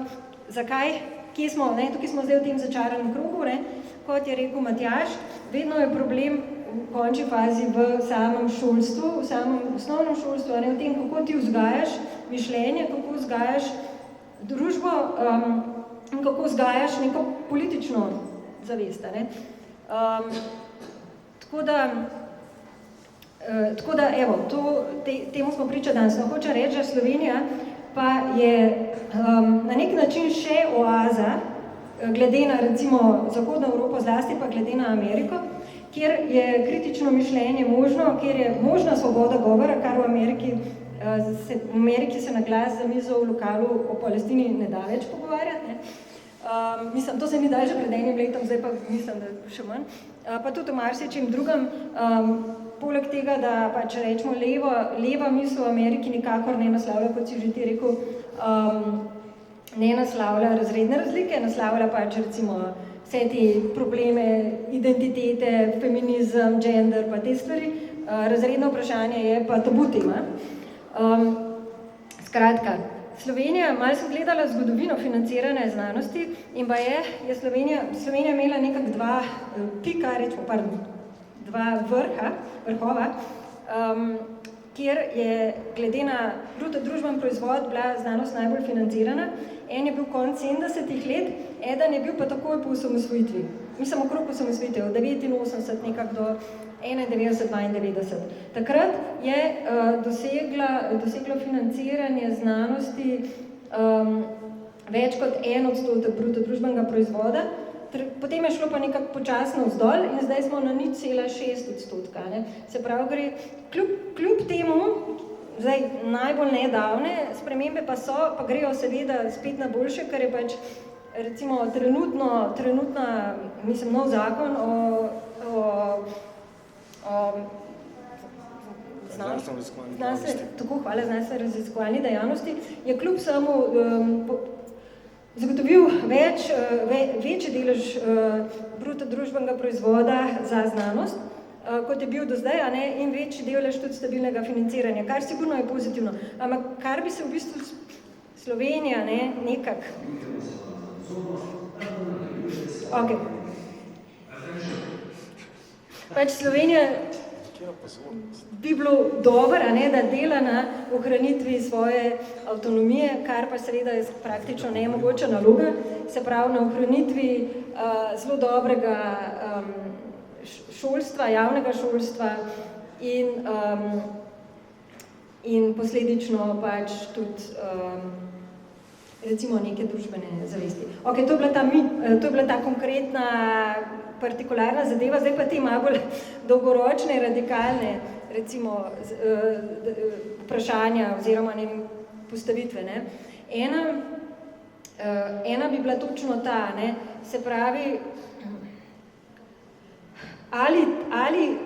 zakaj? Kje smo? Ne? Tukaj smo zdaj v tem začaranem krogu, ne? Kot je rekel Matjaž, vedno je problem v končni fazi v samem šolstvu, v samem osnovnem šolstvu, ne? V tem, kako ti vzgajaš mišljenje, kako vzgajaš družbo in kako vzgajaš neko politično zavest. Ne? Tako da, evo, temu smo priča danes. No, hoče reči, da Slovenija pa je na nek način še oaza, glede na recimo Zahodno Evropo, zlasti pa glede na Ameriko, kjer je kritično mišljenje možno, kjer je možna svoboda govora, kar v Ameriki se na glas za mizo v lokalu o Palestini ne da več pogovarjati. Ne? Mislim, to se ni dal že pred enim letom, zdaj pa mislim, da še manj. Pa tudi v marsičem drugem, poleg tega, da pač rečemo leva misel v Ameriki nikakor ne naslavlja, kot si že ti rekel, ne naslavlja razredne razlike, naslavlja pač recimo vse te probleme identitete, feminizem, gender, pa te stvari. Razredno vprašanje je pa tabu tema. Skratka, Slovenija, malo sem gledala zgodovino financiranja znanosti in pa je Slovenija imela nekak dva pika, rečemo, dva vrhova, kjer je glede na bruto družben proizvod bila znanost najbolj financirana. En je bil konec 70-ih let, eden je bil pa takoj po osamosvojitvi. Mislim, okrog osamosvojitve, od 89 nekak do 91-92. Takrat je doseglo financiranje znanosti več kot 1% bruto družbenega proizvoda, potem je šlo pa nekako počasno vzdolj in zdaj smo na 0,6%. Ne? Se pravi, gre kljub temu, zdaj najbolj nedavne spremembe pa so, pa grejo seveda spet na boljše, ker je pač recimo trenutna, mislim, nov zakon o znanstveno-raziskovalni dejavnosti, je kljub samo zagotovil večji delež bruto družbenega proizvoda za znanost, kot je bil do zdaj, a ne, in večji delež tudi stabilnega financiranja, kar sigurno je pozitivno. Ampak kar bi se v bistvu Slovenija, ne, nekak... Okay. Pač Slovenija bi bilo dobro, ne, da dela na ohranitvi svoje avtonomije, kar pa seveda je praktično nemogoča naloga, se pravi na ohranitvi zelo dobrega šolstva, javnega šolstva in posledično pač tudi recimo neke družbene zavesti. Okay, to je bila ta konkretna partikularna zadeva, zdaj pa te malo bolj dolgoročne, radikalne, recimo, vprašanja oziroma postavitve. Ne. Ena bi bila točno ta, ne, se pravi, ali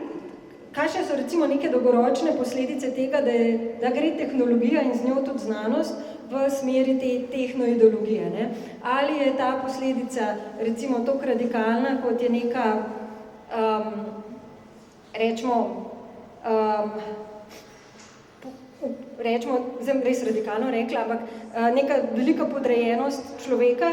kakšne so recimo neke dolgoročne posledice tega, da gre tehnologija in z njo tudi znanost v smeri te tehnoideologije, ne? Ali je ta posledica recimo toliko radikalna, kot je neka, rečemo, zdaj res radikalno rekla, ampak neka velika podrejenost človeka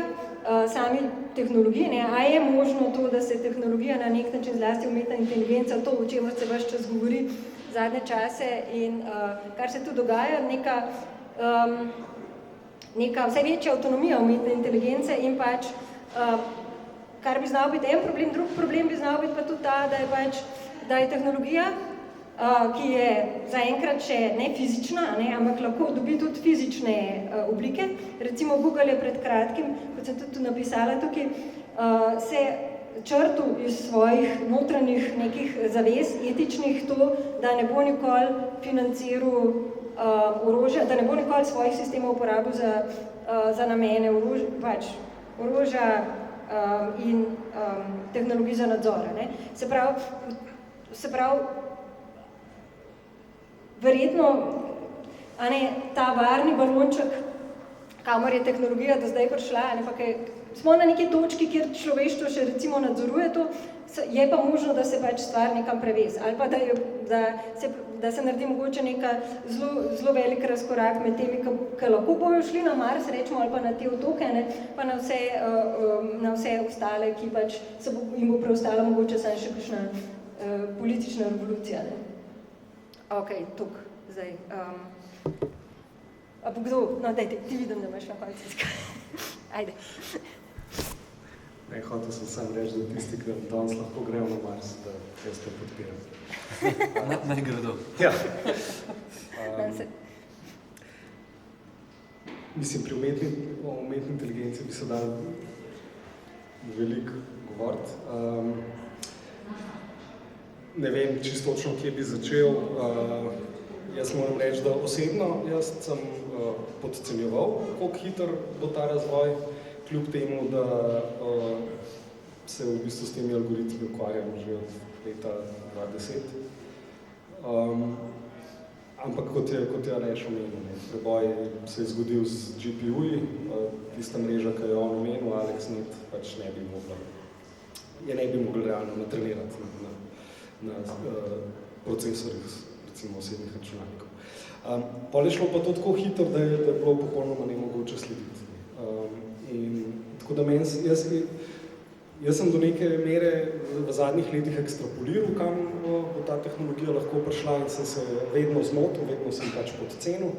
sami tehnologiji, ne? A je možno to, da se tehnologija na nek način, zlasti umetna inteligenca, to, o čemer se ves čas govori zadnje čase in kar se tu dogaja, neka vse večja avtonomija umetne inteligence in pač, kar bi znal biti en problem, drug problem bi znal biti pa tudi ta, da je tehnologija, ki je zaenkrat še ne fizična, ne, ampak lahko dobi tudi fizične oblike. Recimo Google je pred kratkim, kot sem tudi napisala tukaj, se črtil iz svojih notranjih nekih zavez etičnih to, da ne bo nikoli financiral orožja, da ne bo nikoli svojih sistemov uporabil za namene orožja in tehnologij za nadzor. Ne. Se pravi, verjetno ta varni balonček, kamor je tehnologija do zdaj prišla, smo na neki točki, kjer človeštvo še recimo nadzoruje to, je pa možno, da se pač stvar nekam prevezi, ali pa da se naredi mogoče neka zelo velik razkorak med temi, ki lahko bojo šli na Mars, rečemo, ali pa na te otoke, ne, pa na vse ostale, ki pač jim bo preostala mogoče samo še kakšna politična revolucija. Ne. Ok, tuk, zdaj. A bo kdo? No, dajte, ti vidim, da imaš na konci iskati. Ajde. Ne, hotel sem sam reči, da tisti, ki danes lahko grejo na Mars, da jaz to podpiram. Naj gredo. Ja. Mislim, pri umetni inteligenci bi se dal veliko govoriti. Ne vem čisto točno, kje bi začel. Jaz moram reči, da osebno jaz sem podcenjeval, koliko hiter bo ta razvoj, kljub temu, da se v bistvu s temi algoritmi ukvarjamo že od leta 2010. Ampak kot je Aleš omenil, preboj se je zgodil z GPU-ji, tista mreža, ki je on omenil, AlexNet, pač ne bi mogli realno natrenirati na procesorjih, recimo osebnih računalnikov. Pol je šlo pa to tako hitro, da je bilo popolnoma nemogoče slediti. Tako da jaz sem do neke mere v zadnjih letih ekstrapoliral, kam bo ta tehnologija lahko prišla in sem se vedno zmotil, vedno sem pač podcenil,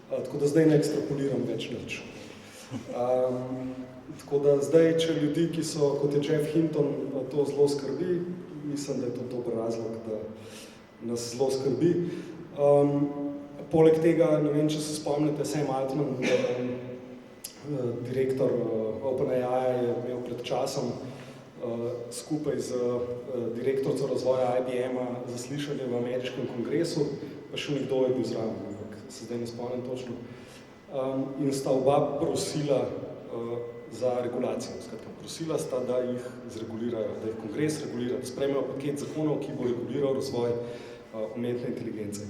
tako da zdaj ne ekstrapoliram več nič. Tako da zdaj, če ljudi, ki so, kot je Jeff Hinton, to zelo skrbi, mislim, da je to dober razlog, da nas zelo skrbi. Poleg tega, ne vem, če se spomnite, Sam Altman, direktor OpenAI, je imel pred časom skupaj z direktorco razvoja IBM-a zaslišanje v ameriškem kongresu, pa še nekdo je bil zraven, ampak se zdaj ne spomnim točno. In sta oba prosila za regulacijo. Skratka, prosila sta, da jih zregulirajo, da jih kongres regulira, da sprejmejo paket zakonov, ki bo reguliral razvoj umetne inteligence.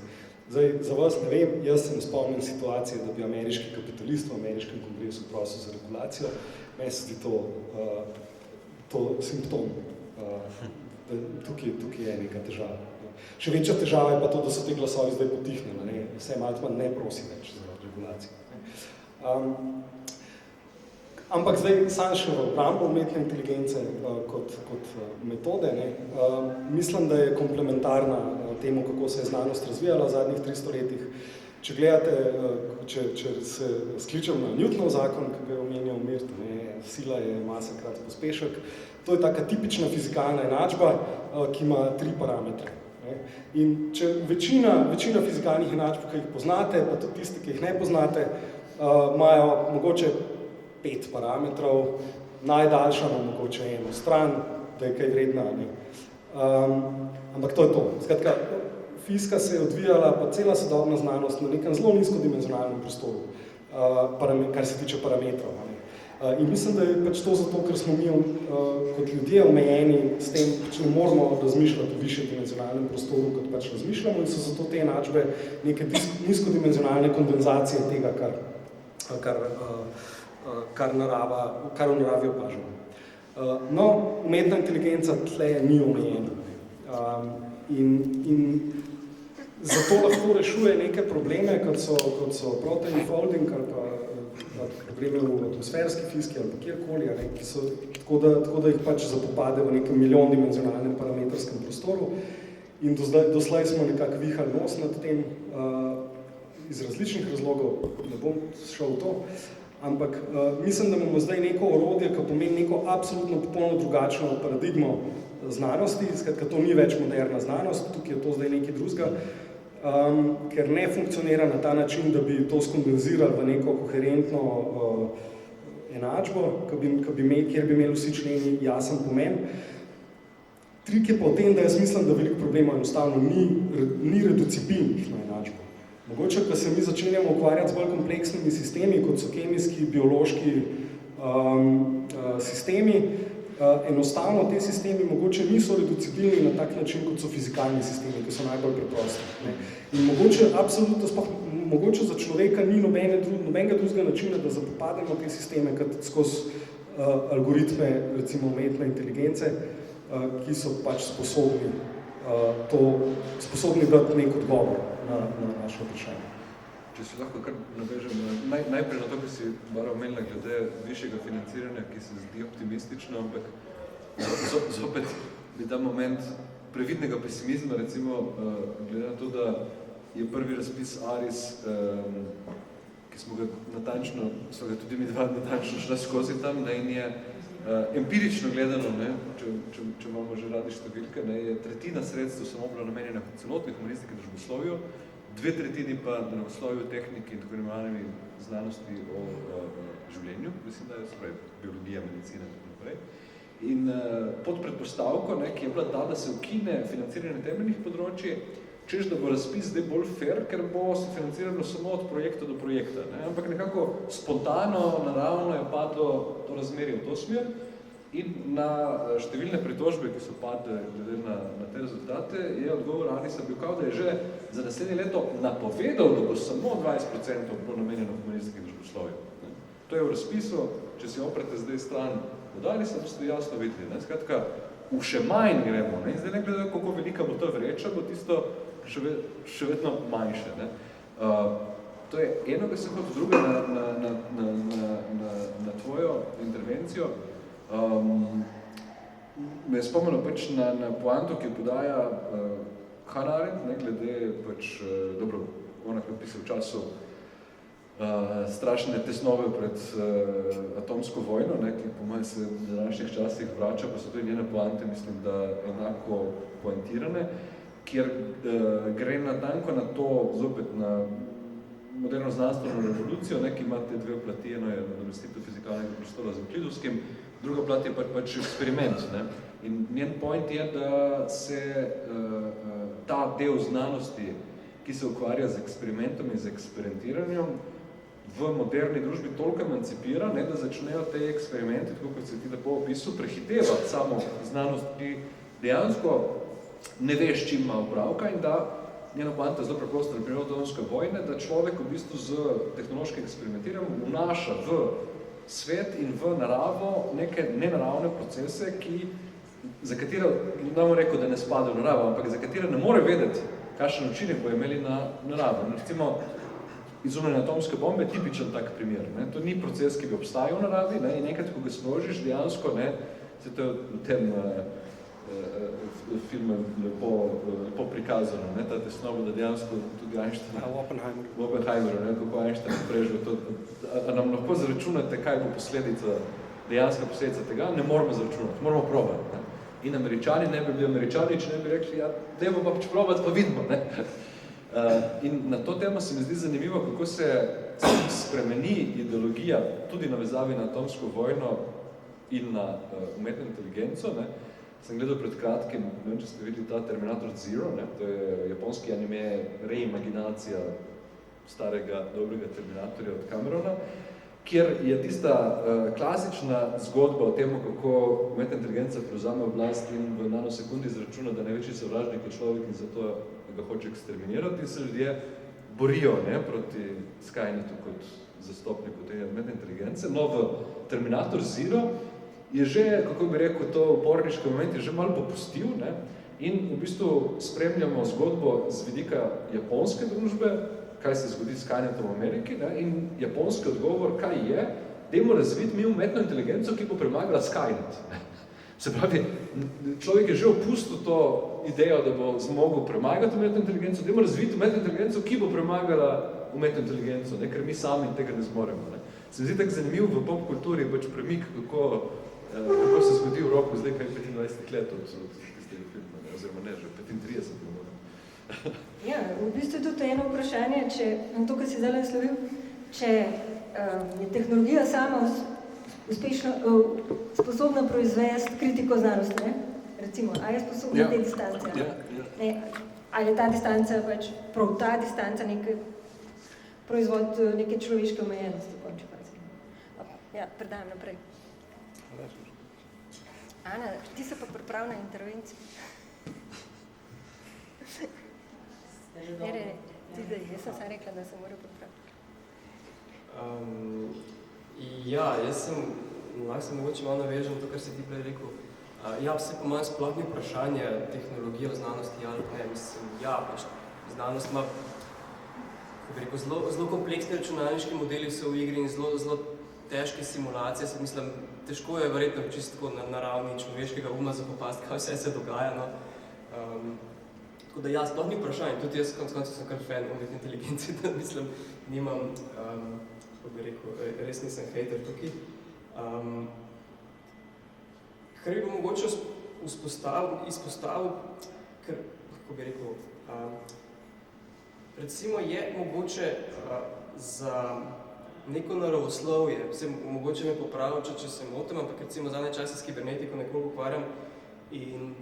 Zdaj, za vas ne vem, jaz se ne spomnim situacije, da bi ameriški kapitalist v ameriškem kongresu prosil za regulacijo. Meni se zdi to simptom, da tukaj je neka težava. Še večja težava je pa to, da so te glasovi zdaj potihnjeni. Sam Altman ne prosi več za regulacijo. Ampak zdaj sam še v obrambo umetne inteligence kot metode. Mislim, da je komplementarna temu, kako se je znanost razvijala v zadnjih 300 letih. Če gledate, če se skličem na Newtonov zakon, ki ga je omenjal Mirt, sila je masa krat pospešek, to je taka tipična fizikalna enačba, ki ima 3 parametre. In če večina fizikalnih enačb, ki jih poznate, pa tudi tisti, ki jih ne poznate, imajo mogoče 5 parametrov, najdaljša na mogoče eno stran, da je kaj vredna. Ampak to je to. Skratka, fizika se je odvijala, pa cela sodobna znanost na nekem zelo nizkodimenzionalnem prostoru, kar se tiče parametrov. In mislim, da je pač to zato, ker smo mi kot ljudje omejeni s tem, pač ne moramo razmišljati v višjedimenzionalnem prostoru, kot pač razmišljamo in so zato te enačbe neke nizkodimenzionalne kondenzacije tega, kar v naravi opažamo. No, umetna inteligenca tle ni omejena. In zato lahko rešuje neke probleme, kot so protein folding ali pa probleme v atmosferski fiziki ali pa kjerkoli, ki so, tako da jih pač zapopade v nekem milijon-dimenzionalnem parametrskem prostoru. In doslej smo nekako vihali nos nad tem iz različnih razlogov, ne bom šel v to, ampak mislim, da imamo zdaj neko orodje, ki pomeni neko absolutno popolno drugačno paradigmo znanosti, skratka, to ni več moderna znanost, tukaj je to zdaj nekaj drugega, ker ne funkcionira na ta način, da bi to skondenzirali v neko koherentno enačbo, kjer bi imeli vsi členi jasen pomen. Trik je pa v tem, da jaz mislim, da veliko problemov enostavno ni reducibilnih na enačbo. Mogoče, ko se mi začenjamo ukvarjati z bolj kompleksnimi sistemi, kot so kemijski, biološki sistemi, enostavno te sistemi mogoče niso reducibilni na tak način, kot so fizikalni sistemi, ki so najbolj preprosti. In mogoče, absolutno, mogoče za človeka ni nobenega drugega načina, da zapopademo te sisteme, kot skozi algoritme, recimo umetne inteligence, ki so pač sposobni dati nek odgovor na naše vprašanje. Če si lahko kar navežem, najprej na to, ki si bara omenila glede višjega financiranja, ki se zdi optimistično, ampak zopet bi ta moment previdnega pesimizma, recimo, glede na to, da je prvi razpis ARIS, ki smo ga tudi mi dva natančno šla skozi tam, in je empirično gledano, če imamo že radi številke, je tretjina sredstev samo bila namenjena celotni humanistiki in družboslovju, 2/3 pa naravoslovju, tehniki in tako imenovanimi znanosti o življenju, mislim, da je spravi biologija, medicina in tako naprej. In pod predpostavko, ki je bila ta, da se ukine financiranje temeljnih področji, češ, da bo razpis zdaj bolj fair, ker bo se financirano samo od projekta do projekta. Ampak nekako spontano, naravno je padlo to razmerje v to smer in na številne pritožbe, ki so padle glede na te rezultate, je odgovor ARIS-a bil kao, da je že za naslednje leto napovedal, da bo samo 20% bilo namenjeno humanistiki in družboslovju. To je v razpisu, če si oprete zdaj stran od ARIS-a, boste jasno videli. Skratka, v še manj gremo. In zdaj ne gledajo, kako velika bo ta vreča, bo tisto še vedno manjše. To je eno, ki se kot druga na tvojo intervencijo. Me je spomnilo pač na poanto, ki podaja Hannah Arendt, glede pač, dobro, ona, ki je pisal v času strašne tesnove pred atomsko vojno, ki po mojem se v današnjih časih vrača, pa so tudi njene poante, mislim, da enako poantirane, kjer gre natanko na to, zopet na moderno znanstveno revolucijo, ki ima te dve plati, eno je nadomestitev fizikalnega prostora z Euklidovskim, druga plat je pač eksperiment. In njen point je, da se ta del znanosti, ki se ukvarja z eksperimentom in z eksperimentiranjem, v moderni družbi toliko emancipira, da začnejo te eksperimenti, tako kot se ti lepo opisal, prehitevati samo znanost, ki dejansko ne veš, čim ima opravka in da njena poanta zelo preprosta, na primer atomske vojne, da človek v bistvu z tehnološkim eksperimentiranjem vnaša v svet in v naravo neke nenaravne procese, za katere, ne bomo rekel, da ne spadajo v naravo, ampak za katere ne more vedeti, kakšen učinek bo imeli na naravo. Recimo, izumljene atomske bombe je tipičen tak primer. To ni proces, ki bi obstajal v naravi, in enkrat, ko ga sprožiš, dejansko, se to v tem filmu lepo prikazano, ta tesnoba, da dejansko tudi Einstein... V Oppenheimeru, kako Einstein preživel to. A nam lahko zaračunate, kaj bo dejanska posledica tega? Ne moramo zaračunati, moramo probati. In Američani ne bi bili Američani, če ne bi rekli, dajmo pa probati, pa vidimo. In na to temo se mi zdi zanimivo, kako se spremeni ideologija, tudi na vezavi na atomsko vojno in na umetno inteligenco. Sem gledal pred kratkim, ne vem, če ste videli ta Terminator Zero, to je japonski anime reimaginacija starega, dobrega Terminatorja od Camerona. kjer je tista klasična zgodba o tem, kako umetna inteligenca prevzame oblast in v nanosekundi izračuna, da največji sovražnik je človek in zato ga hoče eksterminirati, in se ljudje borijo proti Skynetu kot zastopniku te umetne inteligence. No, v Terminator Zero je že, kako bi rekel, to uporniški moment je že malo popustil, in v bistvu spremljamo zgodbo z vidika japonske družbe, kaj se zgodi s Skynetom v Ameriki, in japonski odgovor, kaj je, dajmo razviti mi umetno inteligenco, ki bo premagala Skynet. Se pravi, človek je že opustil to idejo, da bo zmogel premagati umetno inteligenco, dajmo razviti umetno inteligenco, ki bo premagala umetno inteligenco, ker mi sami tega ne zmoremo. Se mi zdi tako zanimiv v popkulturi pač premik, kako se zgodi v roku zdaj, kaj 25 let od tistega filma, oziroma ne, že 35 filmov. Ja, v bistvu je tudi eno vprašanje, to, kar si zdaj naslovil, če je tehnologija sama uspešno sposobna proizvesti kritiko znanosti, recimo, a je sposobna te distance? Ali je ta distanca pač prav ta distanca proizvod neke človeške omejenosti, v končni fazi? Ja, predajam naprej. Ana, ti se pa pripravi na intervencijo. Jaz sem se rekla, da se mora pripraviti. Jaz sem mogoče malo navežen to, kar si ti prej rekel. Vse po mojem sploh ni vprašanje tehnologije v znanosti, ali ne, mislim, pač znanost ima, kako bi rekel, zelo kompleksni računalniški modeli so v igri in zelo težke simulacije, mislim, težko je verjetno čisto na ravni človeškega uma zapopasti, kaj vse se dogaja, Tako da sploh ni vprašanje, tudi jaz konec koncev sem kar fan umetne inteligence, da mislim, nimam, kako bi rekel, res nisem hater tukaj. Kar bi mogoče izpostavil, ker, kako bi rekel, recimo je mogoče za neko naravoslovje, mogoče me popravil, če se motim, ampak recimo zadnje čase s kibernetiko nekoliko ukvarjam in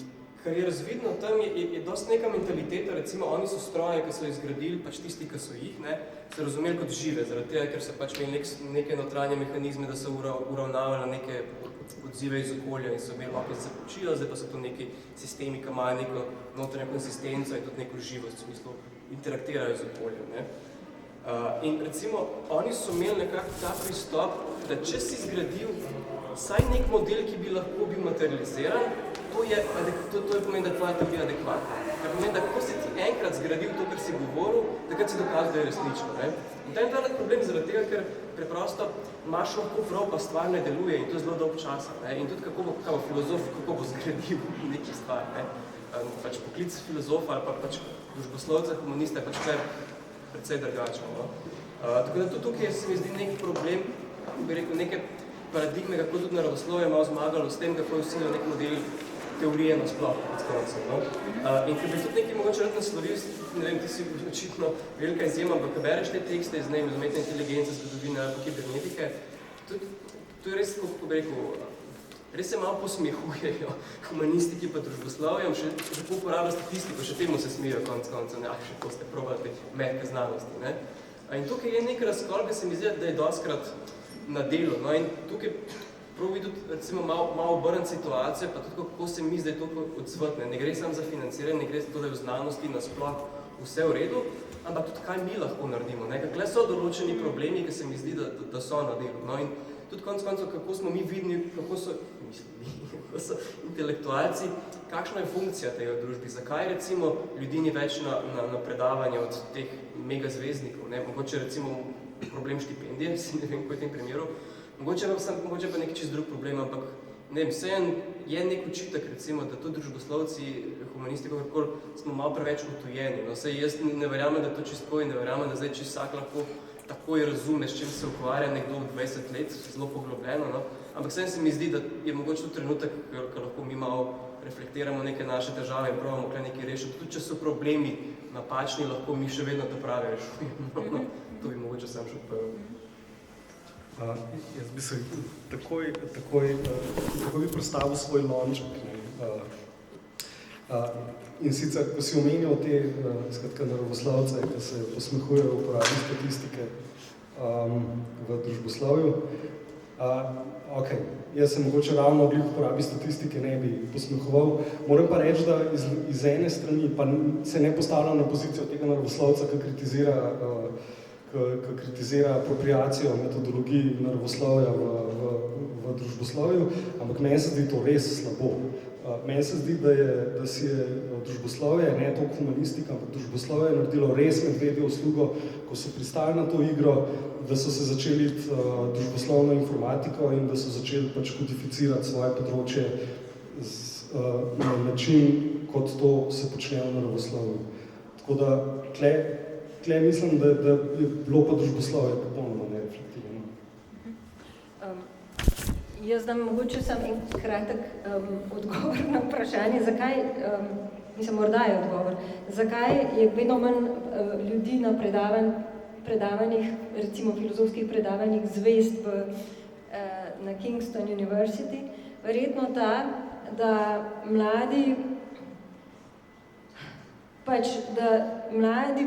kar je razvidno tam, je dosti neka mentaliteta, recimo oni so stroje, ki so izgradili, pač tisti, ki so jih, so razumeli kot žive, zaradi tega, ker so pač imeli neke notranje mehanizme, da so uravnavali neke odzive iz okolja in so imeli lahko se počijo, zdaj pa so to neki sistemi, ki imajo neko notranjo konsistenco in tudi neko živost, v smislu interaktirajo z okoljem. In recimo, oni so imeli nekako ta pristop, da če si zgradil vsaj nek model, ki bi lahko bil materializiran, to je pomeni, da tvoja teorija adekvatna. Kar pomeni, da ko si ti enkrat zgradil to, kar si govoril, takrat si dokazal, da je resnično. In to je velik problem zaradi tega, ker preprosto imaš lahko prav, pa stvar ne deluje in to je zelo dolg časa. In tudi kako filozof, kako bo zgradil neki stvar. Pač poklic filozofa ali pač družboslovca, komunista je pač precej drugačen. Tako da tukaj se mi zdi nek problem, bi rekel, neke paradigme, kako tudi naravoslovje malo zmagalo s tem, kako je vsi nek model teorije nasploh, in ker bi tudi nekaj mogoče rad naslovil, ne vem, ti si očitno velika izjema, ampak bereš te tekste iz umetne inteligence, zgodovine ali kibernetike, to je res, kako bi rekel, res se malo posmehujejo humanistiki pa družboslovjem, še uporablja statistiko, še temu se smijo koncev, še ko ste probali mehke znanosti. In tukaj je nek razkol, ki se mi zdi, da je dostkrat na delu. In tukaj prav vidim recimo malo obrniti situacijo, pa tudi kako se mi zdaj to odzvati. Ne gre samo za financiranje, ne gre za to, da je v znanosti nasploh vse v redu, ampak tudi kaj mi lahko naredimo. Kakle so določeni problemi, ki se mi zdi, da so na delu. In tudi konec koncev, kako smo mi vidni, kako so intelektualci, kakšna je funkcija tega v družbi, zakaj recimo ljudi ni več na predavanje od teh megazvezdnikov, mogoče recimo problem štipendije, ne vem, ko je v tem primeru, mogoče pa neki čist drug problem, ampak ne vem, vseeno je nek očitek, recimo, da tudi družboslovci, humanisti, kakorkoli, smo malo preveč utujeni. Saj jaz ne verjamem, da to čisto in ne verjamem, da zdaj čisto vsak lahko takoj razume, s čim se ukvarja nekdo v 20 let, zelo poglobljeno, ampak vseeno se mi zdi, da je mogoče tudi trenutek, ko lahko mi malo reflektiramo neke naše težave in probamo kaj nekaj rešiti. Tudi če so problemi napačni, lahko mi še vedno to pravi rešujemo. To bi mogoče sam še odpravil. Jaz bi se takoj bi predstavil svoj lonček. In sicer, ko si omenjal te naravoslovce, ki se posmehujejo v uporabi statistike, v družboslovju. Okay. Jaz sem mogoče ravno oblik uporabi statistike ne bi posmehoval. Moram pa reči, da iz ene strani pa se ne postavljam na pozicijo tega naravoslovca, ki kritizira apropriacijo metodologij naravoslovja v družboslovju, ampak meni se zdi to res slabo. Meni se zdi, da si je družboslovje, ne toliko humanistika, ampak družboslovje naredilo res medvedjo uslugo, ko so pristali na to igro, da so se začeli družboslovno informatiko in da so začeli pač kodificirati svoje področje na način, kot to se počne v naravoslovju. Tako da, tle mislim, da je bilo pa družboslovje popolnoma nereflektivno. Jaz dam mogoče samo en kratek odgovor na vprašanje, zakaj, mislim, morda je odgovor, zakaj je vedno manj ljudi na predavanjih, recimo filozofskih predavanjih, zvest na Kingston University. Verjetno ta, da mladi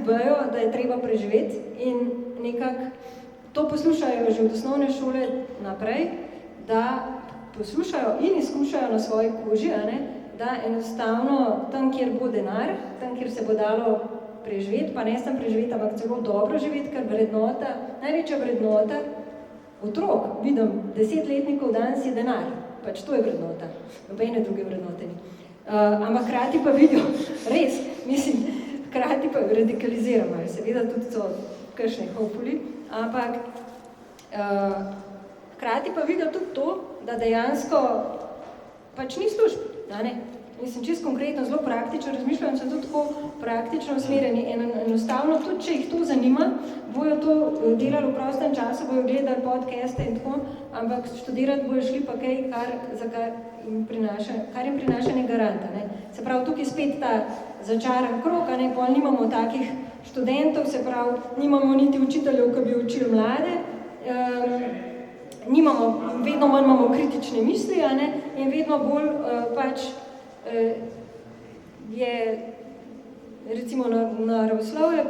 vejo, da je treba preživeti in nekako to poslušajo že od osnovne šole naprej, da poslušajo in izkušajo na svoji koži, da enostavno tam, kjer bo denar, tam, kjer se bo dalo preživeti, pa ne samo preživeti, ampak celo dobro živeti, ker vrednota, največja vrednota otrok, vidim, 10-letnikov danes je denar, pač to je vrednota, nobene druge vrednote ni. Ampak hkrati pa vidijo, res, mislim, hkrati pa radikaliziramo, seveda tudi so kakšne hopefully, ampak hkrati pa vidijo tudi to, da dejansko pač ni služb, Mislim, čisto konkretno, zelo praktično razmišljam, so tudi tako praktično usmerjeni. Enostavno, tudi če jih to zanima, bojo to delali v prostem času, bojo gledali podcaste in tako, ampak študirati bojo šli pa kaj, kar jim prinaša negaranta. Se pravi, tukaj spet ta začaran krog, pol nimamo takih študentov, se pravi, nimamo niti učiteljev, ki bi učili mlade, vedno manj imamo kritične misli, in vedno bolj je recimo naravoslovje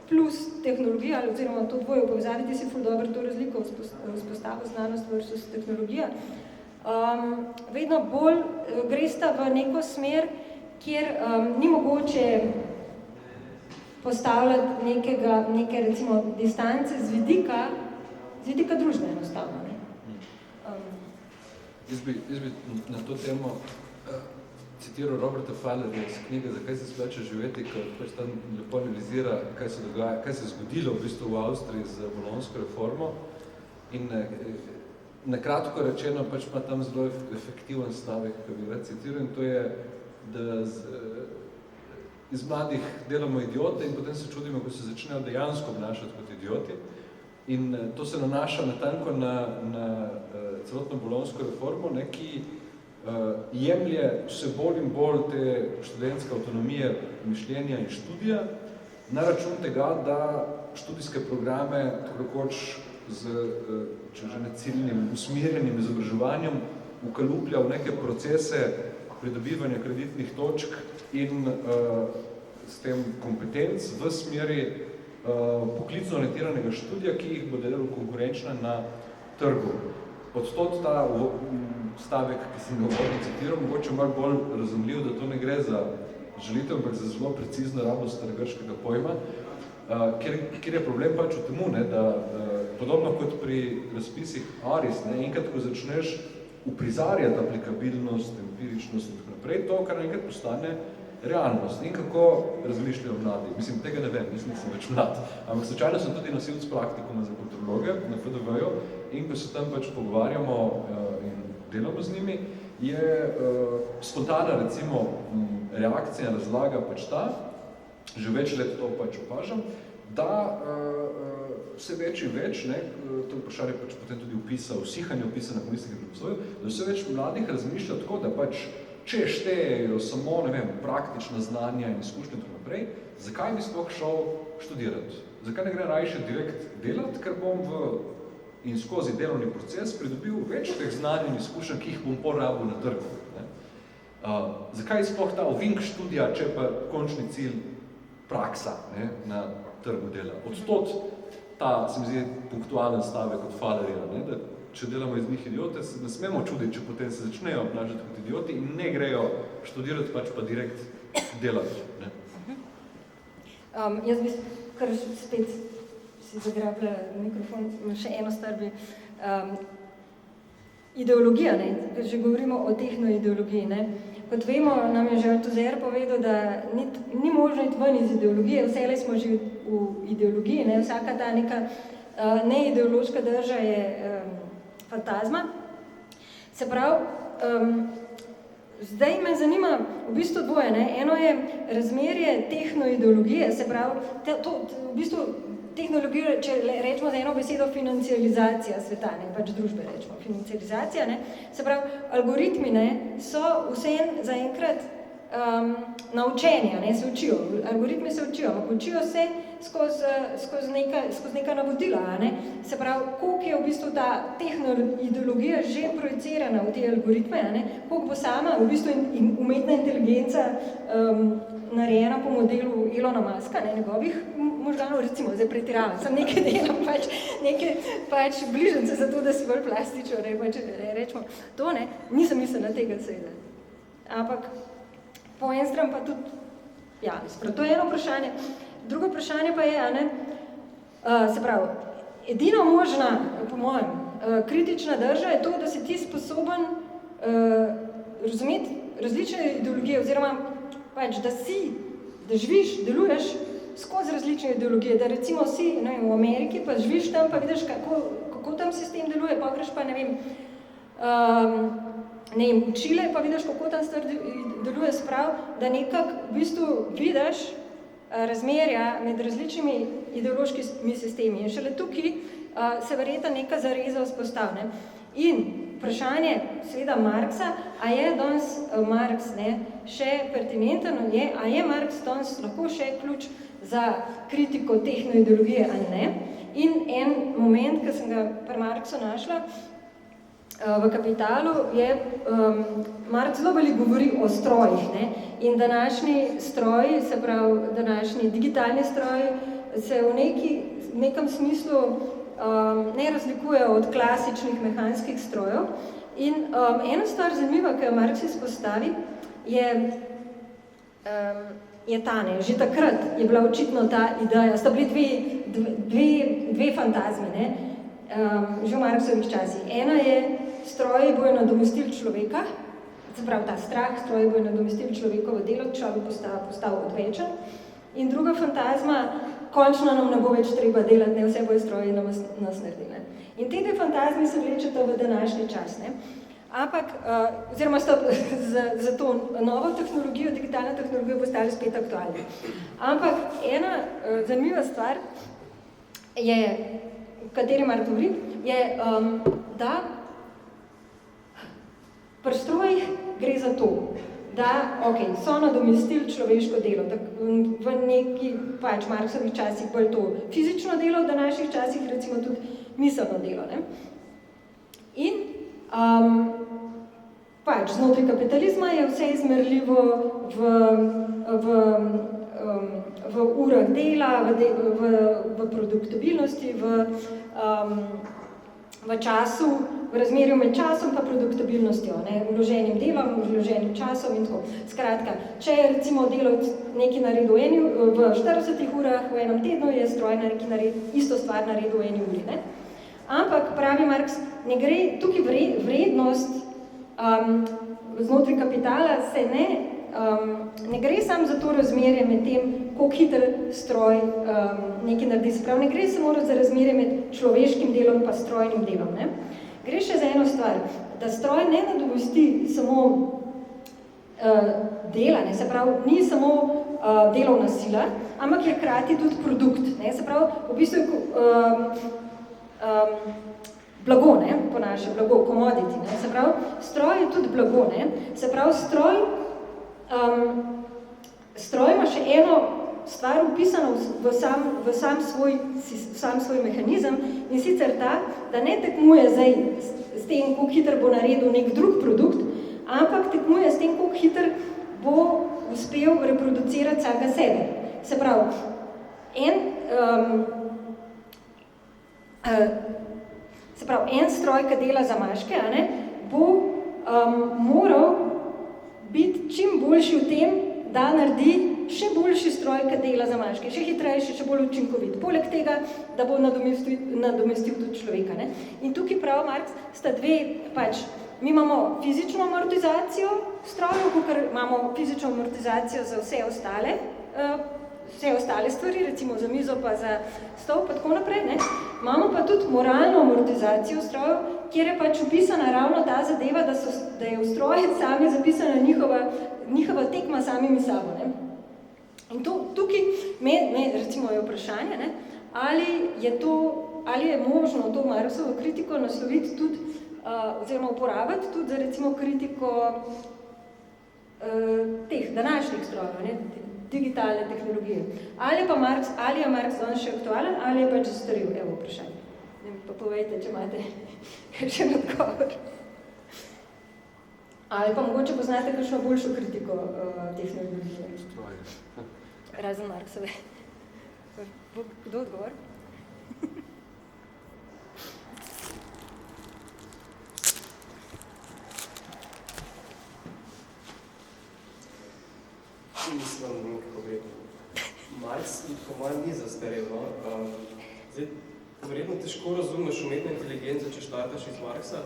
plus tehnologija, oziroma to dvoje v povezavi, ti si ful dobro to razliko vzpostavil znanost versus tehnologija, vedno bolj gresta v neko smer, kjer ni mogoče postavljati neke recimo distance z vidika družbe enostavno. Jaz bi na to temo citiral Roberta Fowlerja iz knjige Zakaj se splača živeti, ki pač tam lepo analizira, kaj se dogaja, kaj se je zgodilo v bistvu v Avstriji z bolonjsko reformo. In na kratko rečeno pač ima tam zelo efektiven stavek, ki bi rad citiral, in to je, da iz mladih delamo idiote in potem se čudimo, ko se začnejo dejansko obnašati kot idioti. In to se nanaša natanko na celotno bolonjsko reformo, ki jemlje vse bolj in bolj te študentske avtonomije mišljenja in študija na račun tega, da študijske programe takorekoč z ciljnim usmerjenim izobraževanjem ukaluplja v neke procese pridobivanja kreditnih točk in s tem kompetenc v smeri poklicno orientiranega študija, ki jih bo delalo konkurenčna na trgu. Odtot ta stavek, ki sem ga uvodno citiral, mogoče malo bolj razumljiv, da to ne gre za želitev, ampak za zelo precizno rabo starogrškega pojma, kjer je problem pač v temu, da podobno kot pri razpisih ARIS, enkrat, ko začneš uprizarjati aplikabilnost, empiričnost in tako naprej, to kar enkrat postane realnost. In kako razmišljajo mladi? Mislim, tega ne vem, nisem več mlad. Ampak slučajno sem tudi nosilc praktikuma za kulturologe na FDV-ju in ko se tam pač pogovarjamo in delamo z njimi, je spontana, recimo, reakcija, razlaga pač ta, že več let to pač opažam, da vse več in več, to vprašanje pač potem tudi opisa, usihanje opisa na komunistike prepostoju, da vse več mladih razmišlja tako, da pač če štejejo samo, praktična znanja in izkušnje in tako naprej, zakaj bi sploh šel študirati? Zakaj ne gre rajše direkt delati, ker bom in skozi delovni proces pridobil več teh znanj in izkušenj, ki jih bom porabil na trgu. Zakaj sploh ta ovink študija, če pa končni cilj praksa na trgu dela? Odtot ta, se mi zdi, punktualen stavek od Fallerja, ne, da če delamo iz njih idiote, se ne smemo čuditi, če potem se začnejo obnašati kot idioti in ne grejo študirati, pač pa direkt delati. Ne. Jaz bi kar spet si zagrabila mikrofon, še eno stvar bi. Ideologija, ne, že govorimo o tehnoideologiji, ne. Kot vemo, nam je že Althusser povedal, da ni možno iti ven iz ideologije, vselej smo že v ideologiji, ne, vsaka ta neka neideološka drža je fantazma. Se pravi, zdaj me zanima v bistvu dvoje, ne, eno je razmerje tehnoideologije, se pravi, v bistvu tehnologijo, če rečemo za eno besedo financializacija sveta, ne, pač družbe rečemo, financializacija, ne, se pravi, algoritmi, ne, so vseeno zaenkrat naučenja, ne, se učijo, algoritmi se učijo, ampak učijo se skozi neka navodila, ne, se pravi, koliko je v bistvu ta tehnoideologija že projicirana v te algoritme, ne, koliko bo sama v bistvu umetna inteligenca narejena po modelu Elona Muska, ne, njegovih možganov, recimo, zdaj pretiravam, sem nekaj delam, pač bližance za to, da si bolj plastično, ne, pač rečemo, to ne, nisem mislila tega seveda. Ampak po en stran pa tudi, ja, to je eno vprašanje. Drugo vprašanje pa je, ne, se pravi, edina možna, po mojem, kritična drža je to, da si ti sposoben razumeti različne ideologije, oziroma pač, da živiš, deluješ skozi različne ideologije, da recimo si, ne vem, v Ameriki, pa živiš tam, pa vidiš, kako tam sistem deluje, pa greš pa, ne vem, v Čile, pa vidiš, kako tam stvar deluje, sprav, da nekako v bistvu vidiš razmerja med različnimi ideološkimi sistemi. In šele tukaj se verjetno neka zareza vzpostavlja. In vprašanje, seveda, Marxa, a je danes Marx, ne, še pertinenten, a je Marx danes lahko še ključ za kritiko tehnoideologije ali ne. In en moment, ki sem ga pri Marxu našla, v Kapitalu je, Marx zelo veliko govori o strojih, ne, in današnji stroji, se pravi, današnji digitalni stroji, se v nekem smislu ne razlikujejo od klasičnih mehanskih strojev. In ena stvar zanimiva, ki jo Marx izpostavi, je ta, ne, že takrat je bila očitno ta ideja, sta bili dve fantazmi, ne, že v Marxovih časih. Ena je, stroji bojo nadomestili človeka, se pravi ta strah, stroji bojo nadomestili človekovo delo, človek postal odvečen. In druga fantazma, končno nam ne bo več treba delati, ne, vse bojo stroji nas naredili. In te dve fantazmi se vlečeta v današnji čas, ne. Ampak, oziroma sta za to novo tehnologijo, digitalno tehnologijo postali spet aktualni. Ampak ena zanimiva stvar je, v kateri Marx govori, je, da pri strojih gre za to, da, so nadomestili človeško delo, v neki, pač, Marxovih časih bolj to fizično delo, v današnjih časih recimo tudi miselno delo, ne. In, pač, znotraj kapitalizma je vse izmerljivo v urah dela, v produktibilnosti, v času, v razmerju med časom pa produktibilnostjo, ne, vloženim delom, vloženim časom in tako. Skratka, če je recimo delavec nekaj naredil v 40 urah, v enem tednu je stroj isto stvar naredil v eni uri, ne. Ampak, pravi Marx, ne gre, tukaj vrednost znotraj kapitala se ne gre samo za to razmerje med tem, koliko hiter stroj nekaj naredi. Se pravi, ne gre samo za razmerje med človeškim delom pa strojnim delom, ne. Gre še za eno stvar, da stroj ne nadomesti samo dela, ne, se pravi, ni samo delovna sila, ampak je hkrati tudi produkt, ne, se pravi, v bistvu blago, ne, po naše blago, commodity, ne, se pravi, stroj je tudi blago, ne, se pravi, stroj ima še eno stvar upisano v sam svoj mehanizem in sicer ta, da ne tekmuje zdaj s tem, koliko hiter bo naredil nek drug produkt, ampak tekmuje s tem, koliko hiter bo uspel reproducirati samega sebe. Se pravi, Se pravi, en stroj, ki dela zamaške, bo moral biti čim boljši v tem, da naredi še boljši stroj, ki dela zamaške, še hitrejši, še bolj učinkovit. Poleg tega, da bo nadomestil tudi človeka. In tukaj prav Marx sta dve, mi imamo fizično amortizacijo strojev, kakor imamo fizično amortizacijo za vse ostale stvari, recimo za mizo pa za stol, pa tako naprej. Imamo pa tudi moralno amortizacijo strojev, kjer je opisana ravno ta zadeva, da je v stroje sami zapisana njihova tekma samimi sabo. In tukaj recimo je vprašanje, ali je možno to Marxovo kritiko nasloviti tudi, oziroma uporabiti tudi za recimo kritiko teh današnjih strojev, digitalne tehnologije. Ali je Marx danes še aktualen, ali je pač zastarel, evo vprašanje. Pa povejte, če imate še odgovor. Ali pa mogoče poznate kakšno boljšo kritiko tehnologije. Razen Marksove. Kdo odgovor? Mislim, kako bi rekel. Marx po mojem ni zastarel. Zdaj, verjetno težko razumeš umetno inteligenco, če štartaš iz Marxa,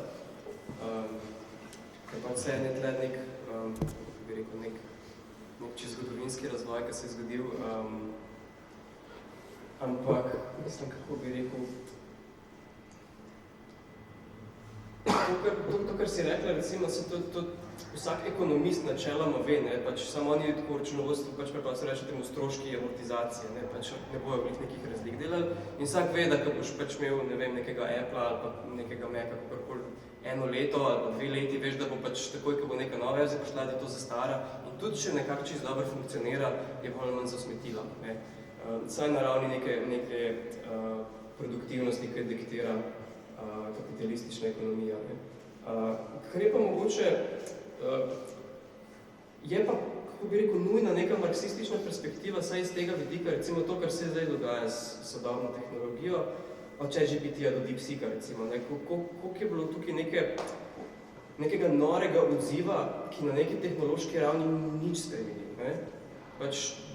ker pa vse je nek, kako bi rekel, nek čez zgodovinski razvoj, ki se je zgodil. Ampak, mislim, kako bi rekel, to, kar si rekla, recimo, se to vsak ekonomist načeloma ve, samo oni tako računovodstvo preprosto reče temu stroški amortizacije, ne bojo v nekih razlik delali in vsak ve, da ko boš imel, ne vem, nekega Apple ali pa nekega Maca, kakorkoli 1 leto ali pa 2 leti, veš, da bo takoj, ko bo neka nova verzija prišla, da to zastara in tudi, če nekako čisto dobro funkcionira, je bolj manj zasmetila. Saj na ravni neke produktivnosti, ki diktira kapitalistična ekonomija. Kar je pa mogoče, je pa, kako bi rekel, nujna neka marksistična perspektiva, saj iz tega vidika, recimo to, kar se zdaj dogaja s sodobno tehnologijo, od ChatGPT-ja do DeepSeeka, recimo, koliko je bilo tukaj nekega norega odziva, ki na neki tehnološki ravni ni nič spremenil.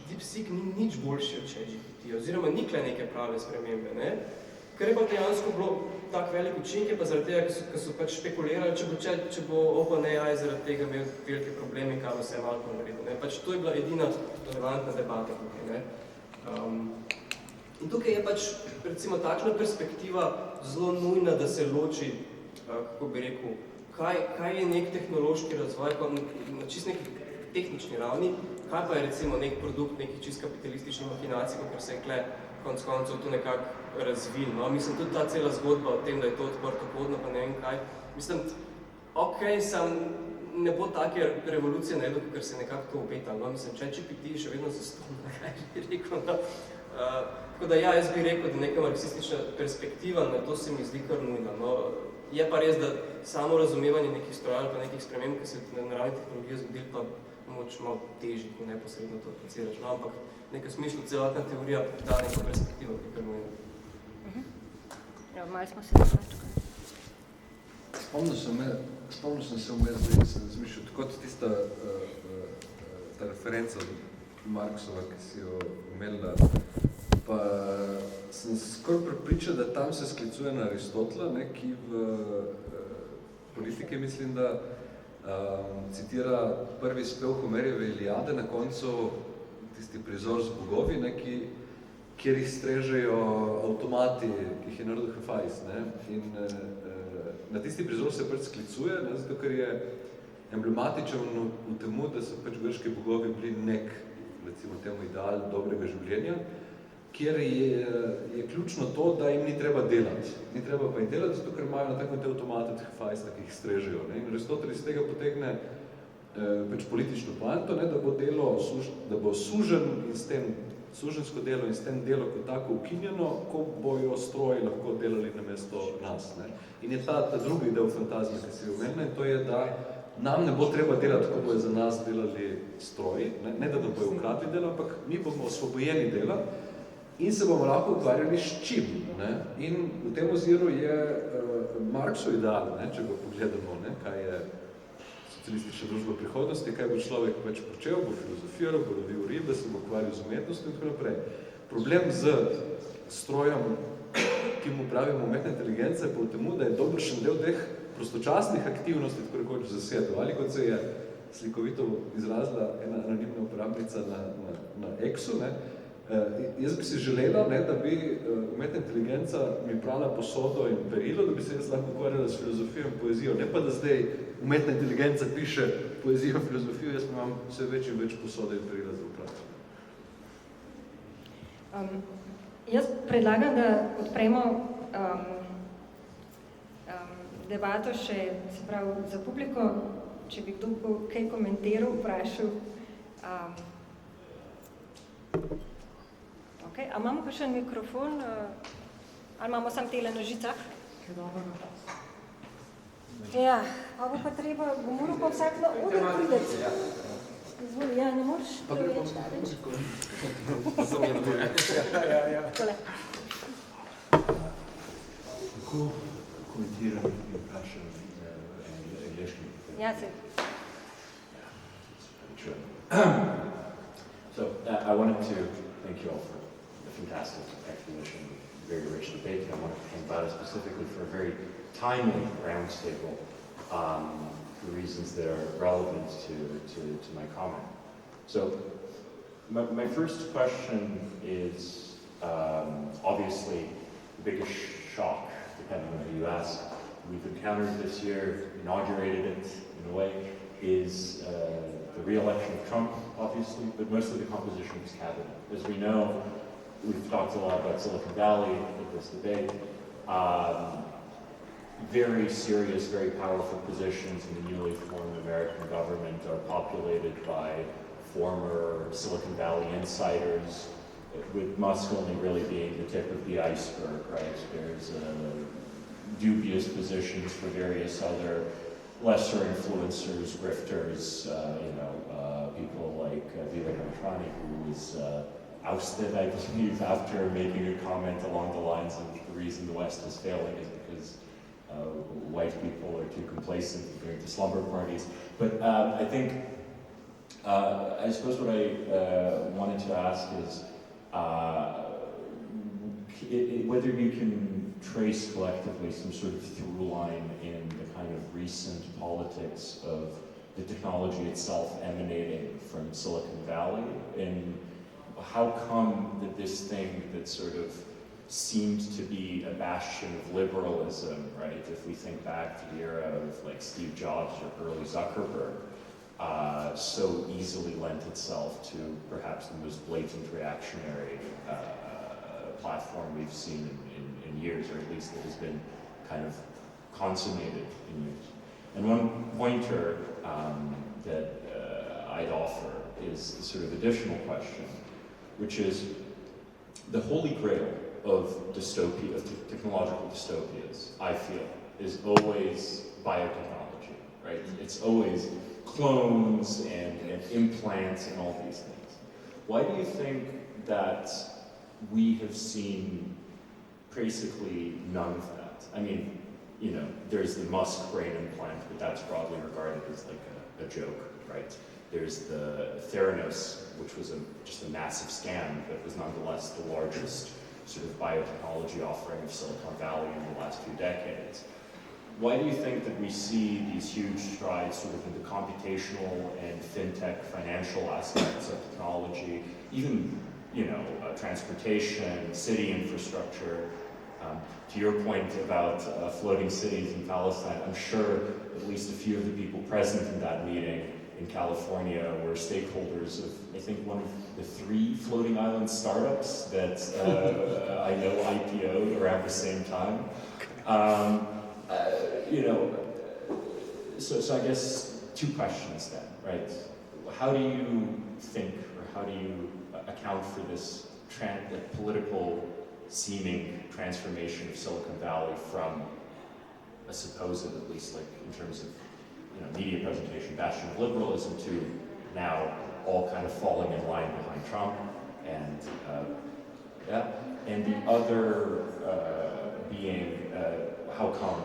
DeepSeek ni nič boljši od ChatGPT-ja, oziroma nikle neke prave spremembe. Kar je pa dejansko bilo tak velik učinek, pa zaradi tega, ker so špekulirali, če bo OpenAI zaradi tega imel velike probleme, kaj vse malo naredil. To je bila edina relevantna debata tukaj. In tukaj je recimo takšna perspektiva zelo nujna, da se loči, kako bi rekel, kaj je nek tehnološki razvoj na čist neki tehnični ravni, kaj pa je recimo nek produkt nekih čist kapitalističnih machinacij, ker se je kle konc koncev to nekako razvil. Mislim, tudi ta cela zgodba o tem, da je to odprtokodno, pa ne vem kaj. Mislim, sam ne bo take revolucije naredil, ker se nekako to obeta. Mislim, ChatGPT še vedno zastonja, kaj bi rekel. Tako da jaz bi rekel, da neka marksistična perspektiva na to se mi zdi kar nujna. Je pa res, da samo razumevanje nekih strojev pa nekih sprememb, ki se na naravni tehnologiji zgodili, pa moč malo težji, ko neposredno to apliciraš. Ampak v nekem smislu celotna teorija da neko perspektivo, ki je kar nujna. Ja, malo smo se načkali. Spomnil sem se vmes, da sem razmišljal, tako tista ta referenca Marksova, ki si jo imela, pa sem skoraj prepričal, da tam se sklicuje na Aristotela, ki v politike mislim, da citira prvi spev Homerjeve Iliade, na koncu tisti prizor z bogovi, kjer jih strežejo avtomati, ki jih je naredil Hefajs. In na tisti prizor se sklicuje, zato ker je emblematičen v temu, da so grški bogovi bili nek, recimo temu, ideal dobrega življenja, kjer je ključno to, da jim ni treba delati. Ni treba pa jim delati, zato ker imajo na tako te avtomate Hefajsa, ki jih strežejo. In Aristotel iz tega potegne politično poanto, da bo sužen in s tem sužensko delo in s tem delo kot tako ukinjeno, ko bojo stroji lahko delali namesto nas. In je ta drugi del fantazije, ki se je omenila, in to je, da nam ne bo treba delati, ko bojo za nas delali stroji, ne da nam bojo ukradli delo, ampak mi bomo osvobojeni dela in se bomo lahko ukvarjali s čim. Ne? In v tem oziru je Marksov ideal, ne? Če ga pogledamo, ne? Kaj je socialistična družba prihodnosti, kaj bo človek več počel, bo filozofiral, bo lovil ribe, se bo ukvarjal z umetnostjo in tako naprej. Problem z strojem, ki mu pravimo umetna inteligenca, je pa v temu, da je dobršen del teh prostočasnih aktivnosti tako rekoč zasedel. Ali kot se je slikovito izrazila ena anonimna uporabnica na X-u, ne? Jaz bi si želela, ne, da bi umetna inteligenca mi prala posodo in perilo, da bi se jaz lahko ukvarjala s filozofijo in poezijo. Ne pa, da zdaj umetna inteligenca piše poezijo in filozofijo, jaz imam vse več in več posode in perila za upravljanje. Jaz predlagam, da odpremo debato še, se pravi, za publiko, če bi kdo kaj komentiral, vprašal. Okay. A imamo kakšen mikrofon? Ali imamo samo tele na žicah? Ja, pa bo pa treba, bo moral pa vsak na oder prideti. Izvoli, ja, ne moreš to reči. Tole. Kako komentiram in vprašam angliški? Ja, se. So, I wanted to thank you all for the fantastic exposition, very rich debate, and I wanted to think about it specifically for a very timely roundtable for reasons that are relevant to my comment. So, my first question is obviously the biggest shock, depending on who you ask, we've encountered this year, inaugurated it in a way, is the re-election of Trump, obviously, but mostly the composition of his cabinet. As we know, we've talked a lot about Silicon Valley in this debate. Very serious, very powerful positions in the newly formed American government are populated by former Silicon Valley insiders, with Musk only really being the tip of the iceberg, right? There's dubious positions for various other lesser influencers, grifters, people like Vivek Ramaswamy, who was ousted, I believe, after making a comment along the lines of the reason the West is failing is because white people are too complacent and going to slumber parties. But I think, I suppose what I wanted to ask is whether you can trace collectively some sort of through line in the kind of recent politics of the technology itself emanating from Silicon Valley, and how come that this thing that sort of seemed to be a bastion of liberalism, right? If we think back to the era of like Steve Jobs or early Zuckerberg, so easily lent itself to perhaps the most blatant reactionary platform we've seen in years, or at least that has been kind of consummated in years. And one pointer that I'd offer is the sort of additional question, which is the holy grail of dystopia, of technological dystopias, I feel, is always biotechnology, right? It's always clones and implants and all these things. Why do you think that we have seen basically none of that? I mean, you know, there's the Musk brain implant, but that's broadly regarded as like a joke, right? There's the Theranos, which was just a massive scam, but was nonetheless the largest sort of biotechnology offering of Silicon Valley in the last few decades. Why do you think that we see these huge strides sort of in the computational and fintech financial aspects of technology, even, you know, transportation, city infrastructure? To your point about floating cities in Palestine, I'm sure at least a few of the people present in that meeting in California were stakeholders of, I think, one of the 3 floating island startups that I know IPO'd around the same time. You know, so I guess 2 questions then, right? How do you think, or how do you account for this political seeming transformation of Silicon Valley from a supposed, at least like in terms of, you know, media presentation, bastion of liberalism, to now all kind of falling in line behind Trump and Yeah? And the other being how come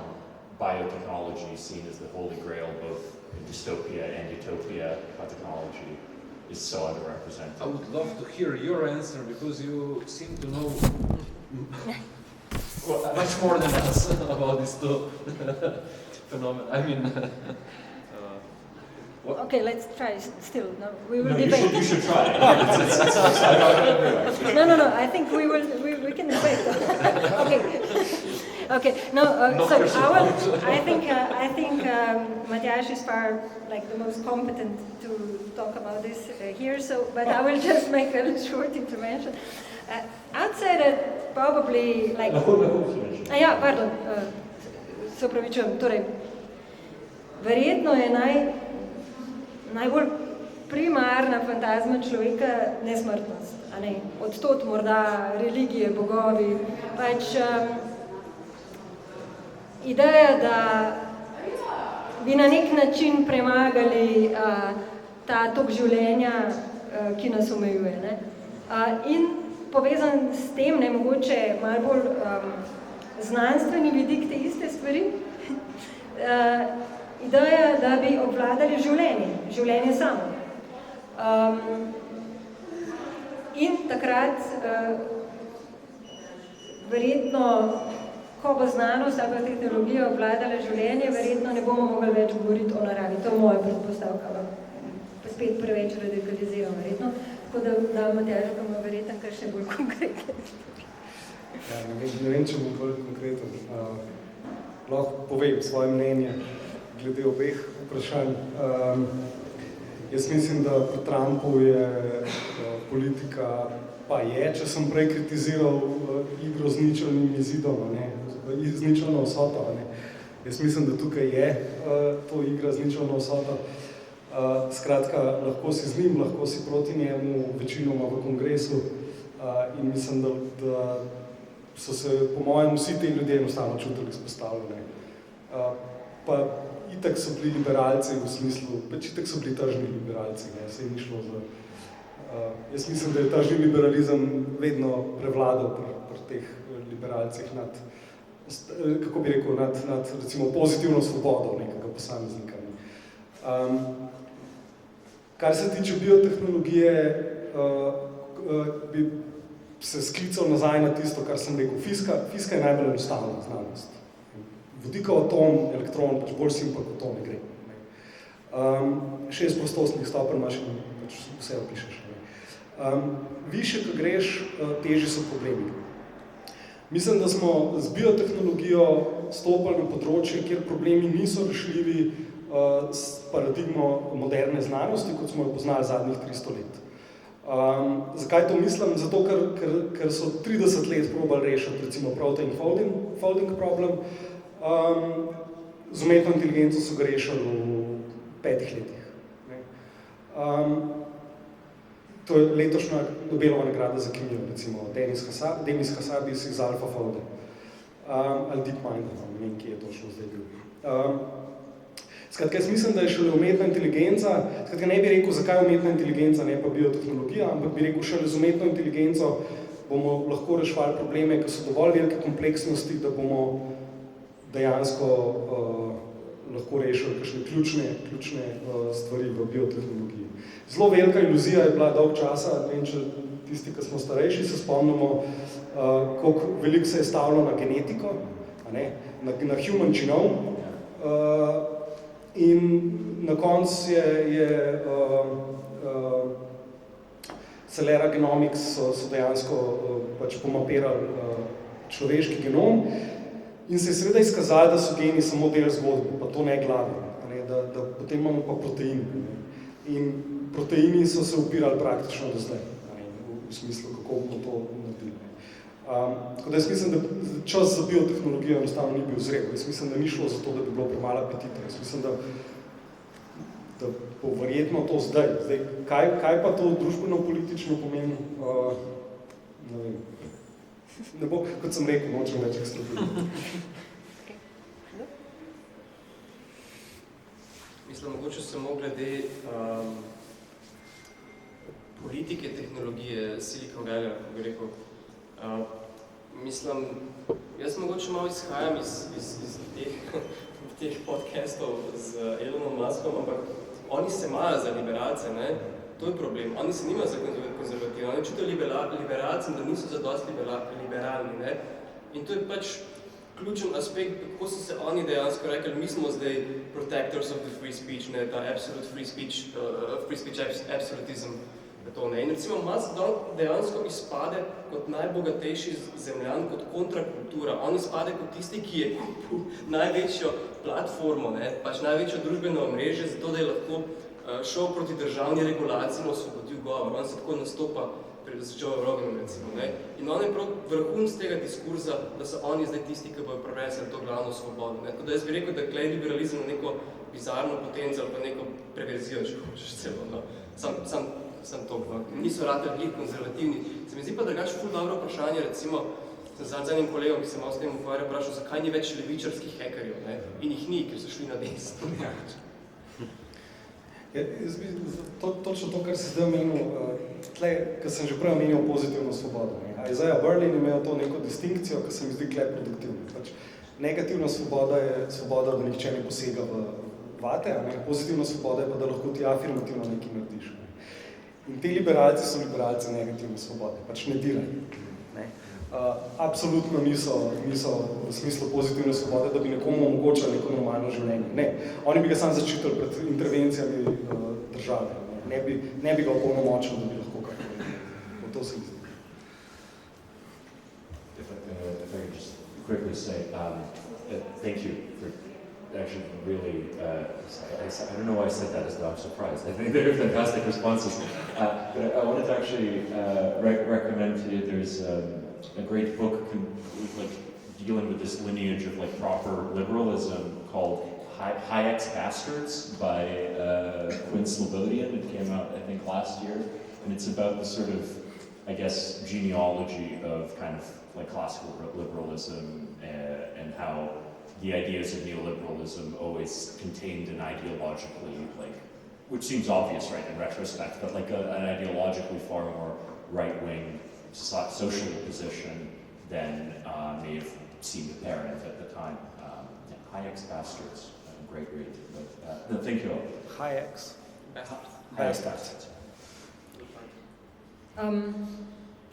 biotechnology is seen as the holy grail both in dystopia and utopia, how technology is so underrepresented. I would love to hear your answer because you seem to know much more than us about this phenomenon. I mean, Okay, let's try still. No, we will debate. You should try it. No. I think we can debate. Okay. No. So I think Matjaž is far like the most competent to talk about this here. So, but I will just make a short intervention. I'd say that probably like. Ja, pardon. Se opravičujem. Torej, verjetno je najbolj primarna fantazma človeka nesmrtnost. A ne? Odtot morda religije, bogovi, pač ideja, da bi na nek način premagali ta tok življenja, ki nas omejuje. Ne? In povezan s tem, ne, mogoče malo bolj znanstveni vidik te iste stvari, ideja, da bi obvladali življenje samo. In takrat verjetno, ko bo znanost ali tehnologija obvladala življenje, verjetno ne bomo mogli več govoriti o naravi. To je moja predpostavka, pa spet preveč radikaliziram verjetno. Tako da Matjaž, pa ima verjetno kar še bolj konkretne. Ja, ne vem, če bom bolj konkreten. Lahko povem svoje mnenje glede obeh vprašanj. Jaz mislim, da pri Trumpu je politika, pa je, če sem prej kritiziral igro z ničelnim izidom, z ničelno vsoto. Jaz mislim, da tukaj je to igra z ničelno vsoto. Skratka, lahko si z njim, lahko si proti njemu, večinoma v kongresu in mislim, da so se, po mojem, vsi te ljudje enostavno čutili izpostavljene. Pa itak so bili liberalci v smislu, itak so bili tržni liberalci, se ni šlo za... Jaz mislim, da je tržni liberalizem vedno prevladal pri teh liberalcih nad, kako bi rekel, nad recimo pozitivno svobodo nekega posameznika. Kar se tiče biotehnologije, bi se sklical nazaj na tisto, kar sem rekel. Fizika je najbolj enostavna znanost. Vodikov atom, elektron, pač bolj simpel kot to ne gre. 6 prostostnih stopenj imaš in pač vse opišeš. Više, ko greš, težji so problemi. Mislim, da smo z biotehnologijo stopili na področje, kjer problemi niso rešljivi s paradigmo moderne znanosti, kot smo jo poznali zadnjih 300 let. Zakaj to mislim? Zato, ker so 30 let probali rešiti recimo protein folding problem, z umetno inteligenco so ga rešili v 5 letih. To je letošnja Nobelova nagrada za kemijo, recimo Demis Hassabis iz AlphaFold ali DeepMind, ne vem, kje je točno zdaj bil. Skratka, jaz mislim, da je šele umetna inteligenca, skratka, ne bi rekel, zakaj umetna inteligenca, ne pa biotehnologija, ampak bi rekel, šele z umetno inteligenco bomo lahko reševali probleme, ki so dovolj velike kompleksnosti, da bomo dejansko lahko rešili kakšne ključne stvari v biotehnologiji. Zelo velika iluzija je bila dolg časa, ne vem, če tisti, ki smo starejši, se spomnimo, koliko veliko se je stavilo na genetiko, na human genome, in na koncu je Celera Genomics so dejansko pač pomapirali človeški genom in se je seveda izkazali, da so geni samo del zgodbe, pa to ne glavi, da potem imamo pa proteini. In proteini so se upirali praktično do zdaj, v smislu, kako bomo to naredili. Tako da jaz mislim, da čas za biotehnologijo enostavno ni bil zrel. Jaz mislim, da ni šlo za to, da bi bilo premalo apetita. Jaz mislim, da bo verjetno to zdaj. Kaj pa to družbeno-politično pomeni? Ne vem. Ne bo, kot sem rekel, nočem več ekstrapoliti. Mislim, mogoče samo glede politike, tehnologije, Silicon Valley, kako bi rekel, Mislim, jaz mogoče malo izhajam iz teh podcastov z Elonom Muskom, ampak oni se imajo za liberalce, ne? To je problem. Oni se nimajo za konzervativne, oni čutijo liberalcem, da niso zadosti liberalni, ne? In to je pač ključen aspekt, kako so se oni dejansko rekli, mi smo zdaj protectors of the free speech, ne? Ta absolute free speech absolutism. To, ne? In recimo Musk dejansko izpade kot najbogatejši zemljan, kot kontrakultura. On izpade kot tisti, ki je kupil največjo platformo, ne? Pač največjo družbeno omrežje, zato da je lahko šel proti državni regulaciji in osvobodil govor. On se tako nastopa z Joe Roganom, recimo. Ne? In on je prav vrhunec tega diskurza, da so oni zdaj tisti, ki bojo prenesli to glavno svobodo. Ne? Tako da jaz bi rekel, da gleda liberalizem na neko bizarno potencijo ali pa neko preverzijo, če hočeš celo. No? Sam to, niso ratali glih konzervativni. Se mi zdi pa drugače ful dobro vprašanje, recimo, sem z enim kolegom, ki se malo s tem ukvarjal, vprašal, zakaj ni več levičarskih hekerjev, ne? In jih ni, ker so šli na desno. Jaz bi točno to, kar si zdaj omenil, ker sem že prej omenil pozitivno svobodo. Isaiah Berlin je imel to neko distinkcijo, ki se mi zdi tle produktivno. Pač negativna svoboda je svoboda, da nihče ne posega v vate, pozitivna svoboda je pa, da lahko ti afirmativno nekaj narediš. In ti liberalci so liberalci negativne svobode, pač ne diraj. Absolutno niso v smislu pozitivne svobode, da bi nekomu omogočali neko normalno življenje. Ne, oni bi ga sam začitili pred intervencijami države. Ne bi ga opolnomočili, da bi lahko kakor. To se mi zdi. If I could just quickly say, thank you for actually really, I don't know why I said that as though I'm surprised. I think they're fantastic responses. But I wanted to actually recommend to you, there's a great book like dealing with this lineage of like proper liberalism called Hayek's Bastards by Quinn Slobodian. It came out, I think, last year. And it's about the sort of, I guess, genealogy of kind of like classical liberalism and how the ideas of neoliberalism always contained an ideologically, like, which seems obvious, right, in retrospect, but like an ideologically far more right-wing social position than may have seemed apparent at the time. Hayek's Bastards, great read. But, no, thank you all. Hayek's Bastards.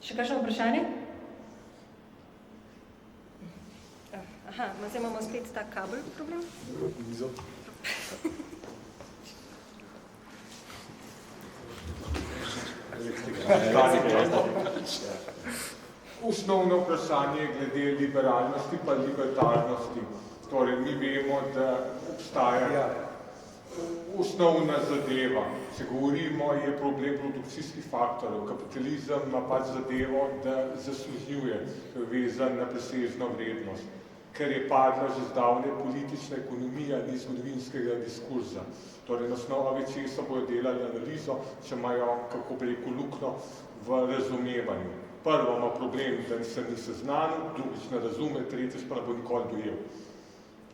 Še kakšno vprašanje? Aha, zdaj imamo spet ta kabel problem. Osnovno vprašanje glede liberalnosti pa libertarnosti. Torej, mi vemo, da obstaja osnovna zadeva. Če govorimo, je problem produkcijskih faktorjev. Kapitalizem ima pač zadevo, da zaslužuje, vezan na presežno vrednost. Ker je padla že zdavne politična ekonomija ni zgodovinskega diskurza. Torej, na osnovi česa bojo delali analizo, če imajo, kako bi rekel, luknjo v razumevanju. Prvo ima problem, da se ni seznanil, drugič ne razume, tretjič pa ne bo nikoli dojel.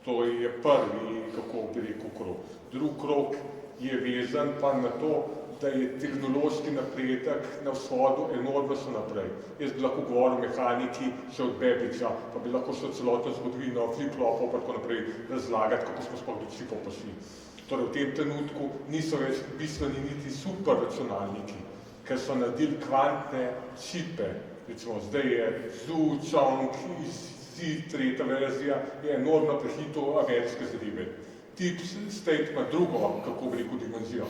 To je prvi, kako bi rekel, krog. Drug krog je vezan pa na to, da je tehnološki napredek na vzhodu enormno so naprej. Jaz bi lahko govoril o mehaniki še od Babbagea, pa bi lahko še celotno zgodovino flip-flopov pa tako naprej razlagati, kako smo sploh do čipov prišli. Torej, v tem trenutku niso več bistveni niti superračunalniki, ker so naredili kvantne čipe. Recimo, zdaj je Zhu, Chong, tretja verzija, je enormno prehitil ameriške zadeve. Deep State ima drugo, kako bi rekel, dimenzijo.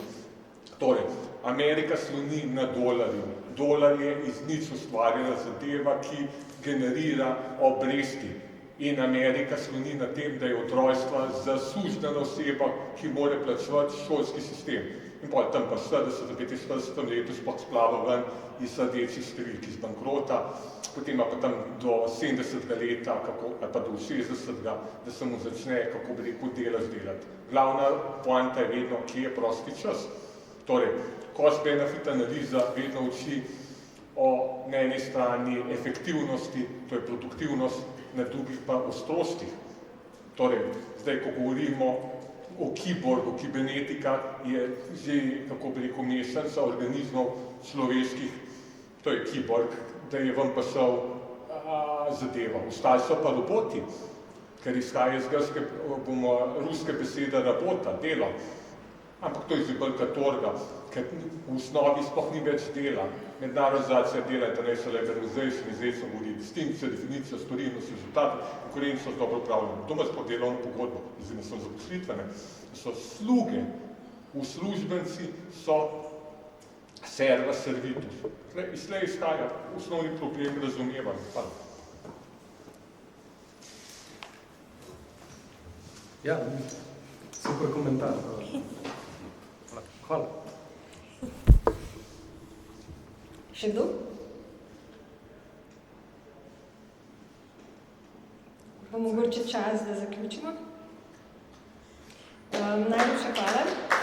Torej, Amerika sloni na dolarju. Dolar je iz nič ustvarjena zadeva, ki generira obresti. In Amerika sloni na tem, da je od rojstva zaslužena oseba, ki mora plačevati šolski sistem. In potem tam pa 40-45 letu sploh splava ven iz rdečih številk iz bankrota, potem pa tam do 70. leta, ali pa do 60. da se mu začne, kako bi rekel, delati. Glavna poanta je vedno, kje je prosti čas. Torej, cost-benefit analiza vedno uči o na eni strani efektivnosti, to je produktivnost, na drugih pa o strostih. Torej, zdaj, ko govorimo o kiborgu, kibernetika je že, kako bi rekel, mešanica organizmov človeških, to je kiborg, da je vam prišel zadeva. Ostali so pa roboti, ker izhaja iz ruske besede rabota, delo. Ampak to je zibelka torga, ker v osnovi sploh ni več dela. Mednarodnizacija dela, International Labour Organization, izredno vodi distinkcijo, definicijo, storilnost, rezultat, konkurenčnost, dobro upravljanje. To ima sploh delovno pogodbo, zdaj so zaposlitvene. So sluge, uslužbenci so serva servitus. Iztlej izhaja osnovni problem razumevanja. Hvala. Ja, super komentar. Hvala. Še kdo? Pa mogoče čas, da zaključimo. Najlepša hvala.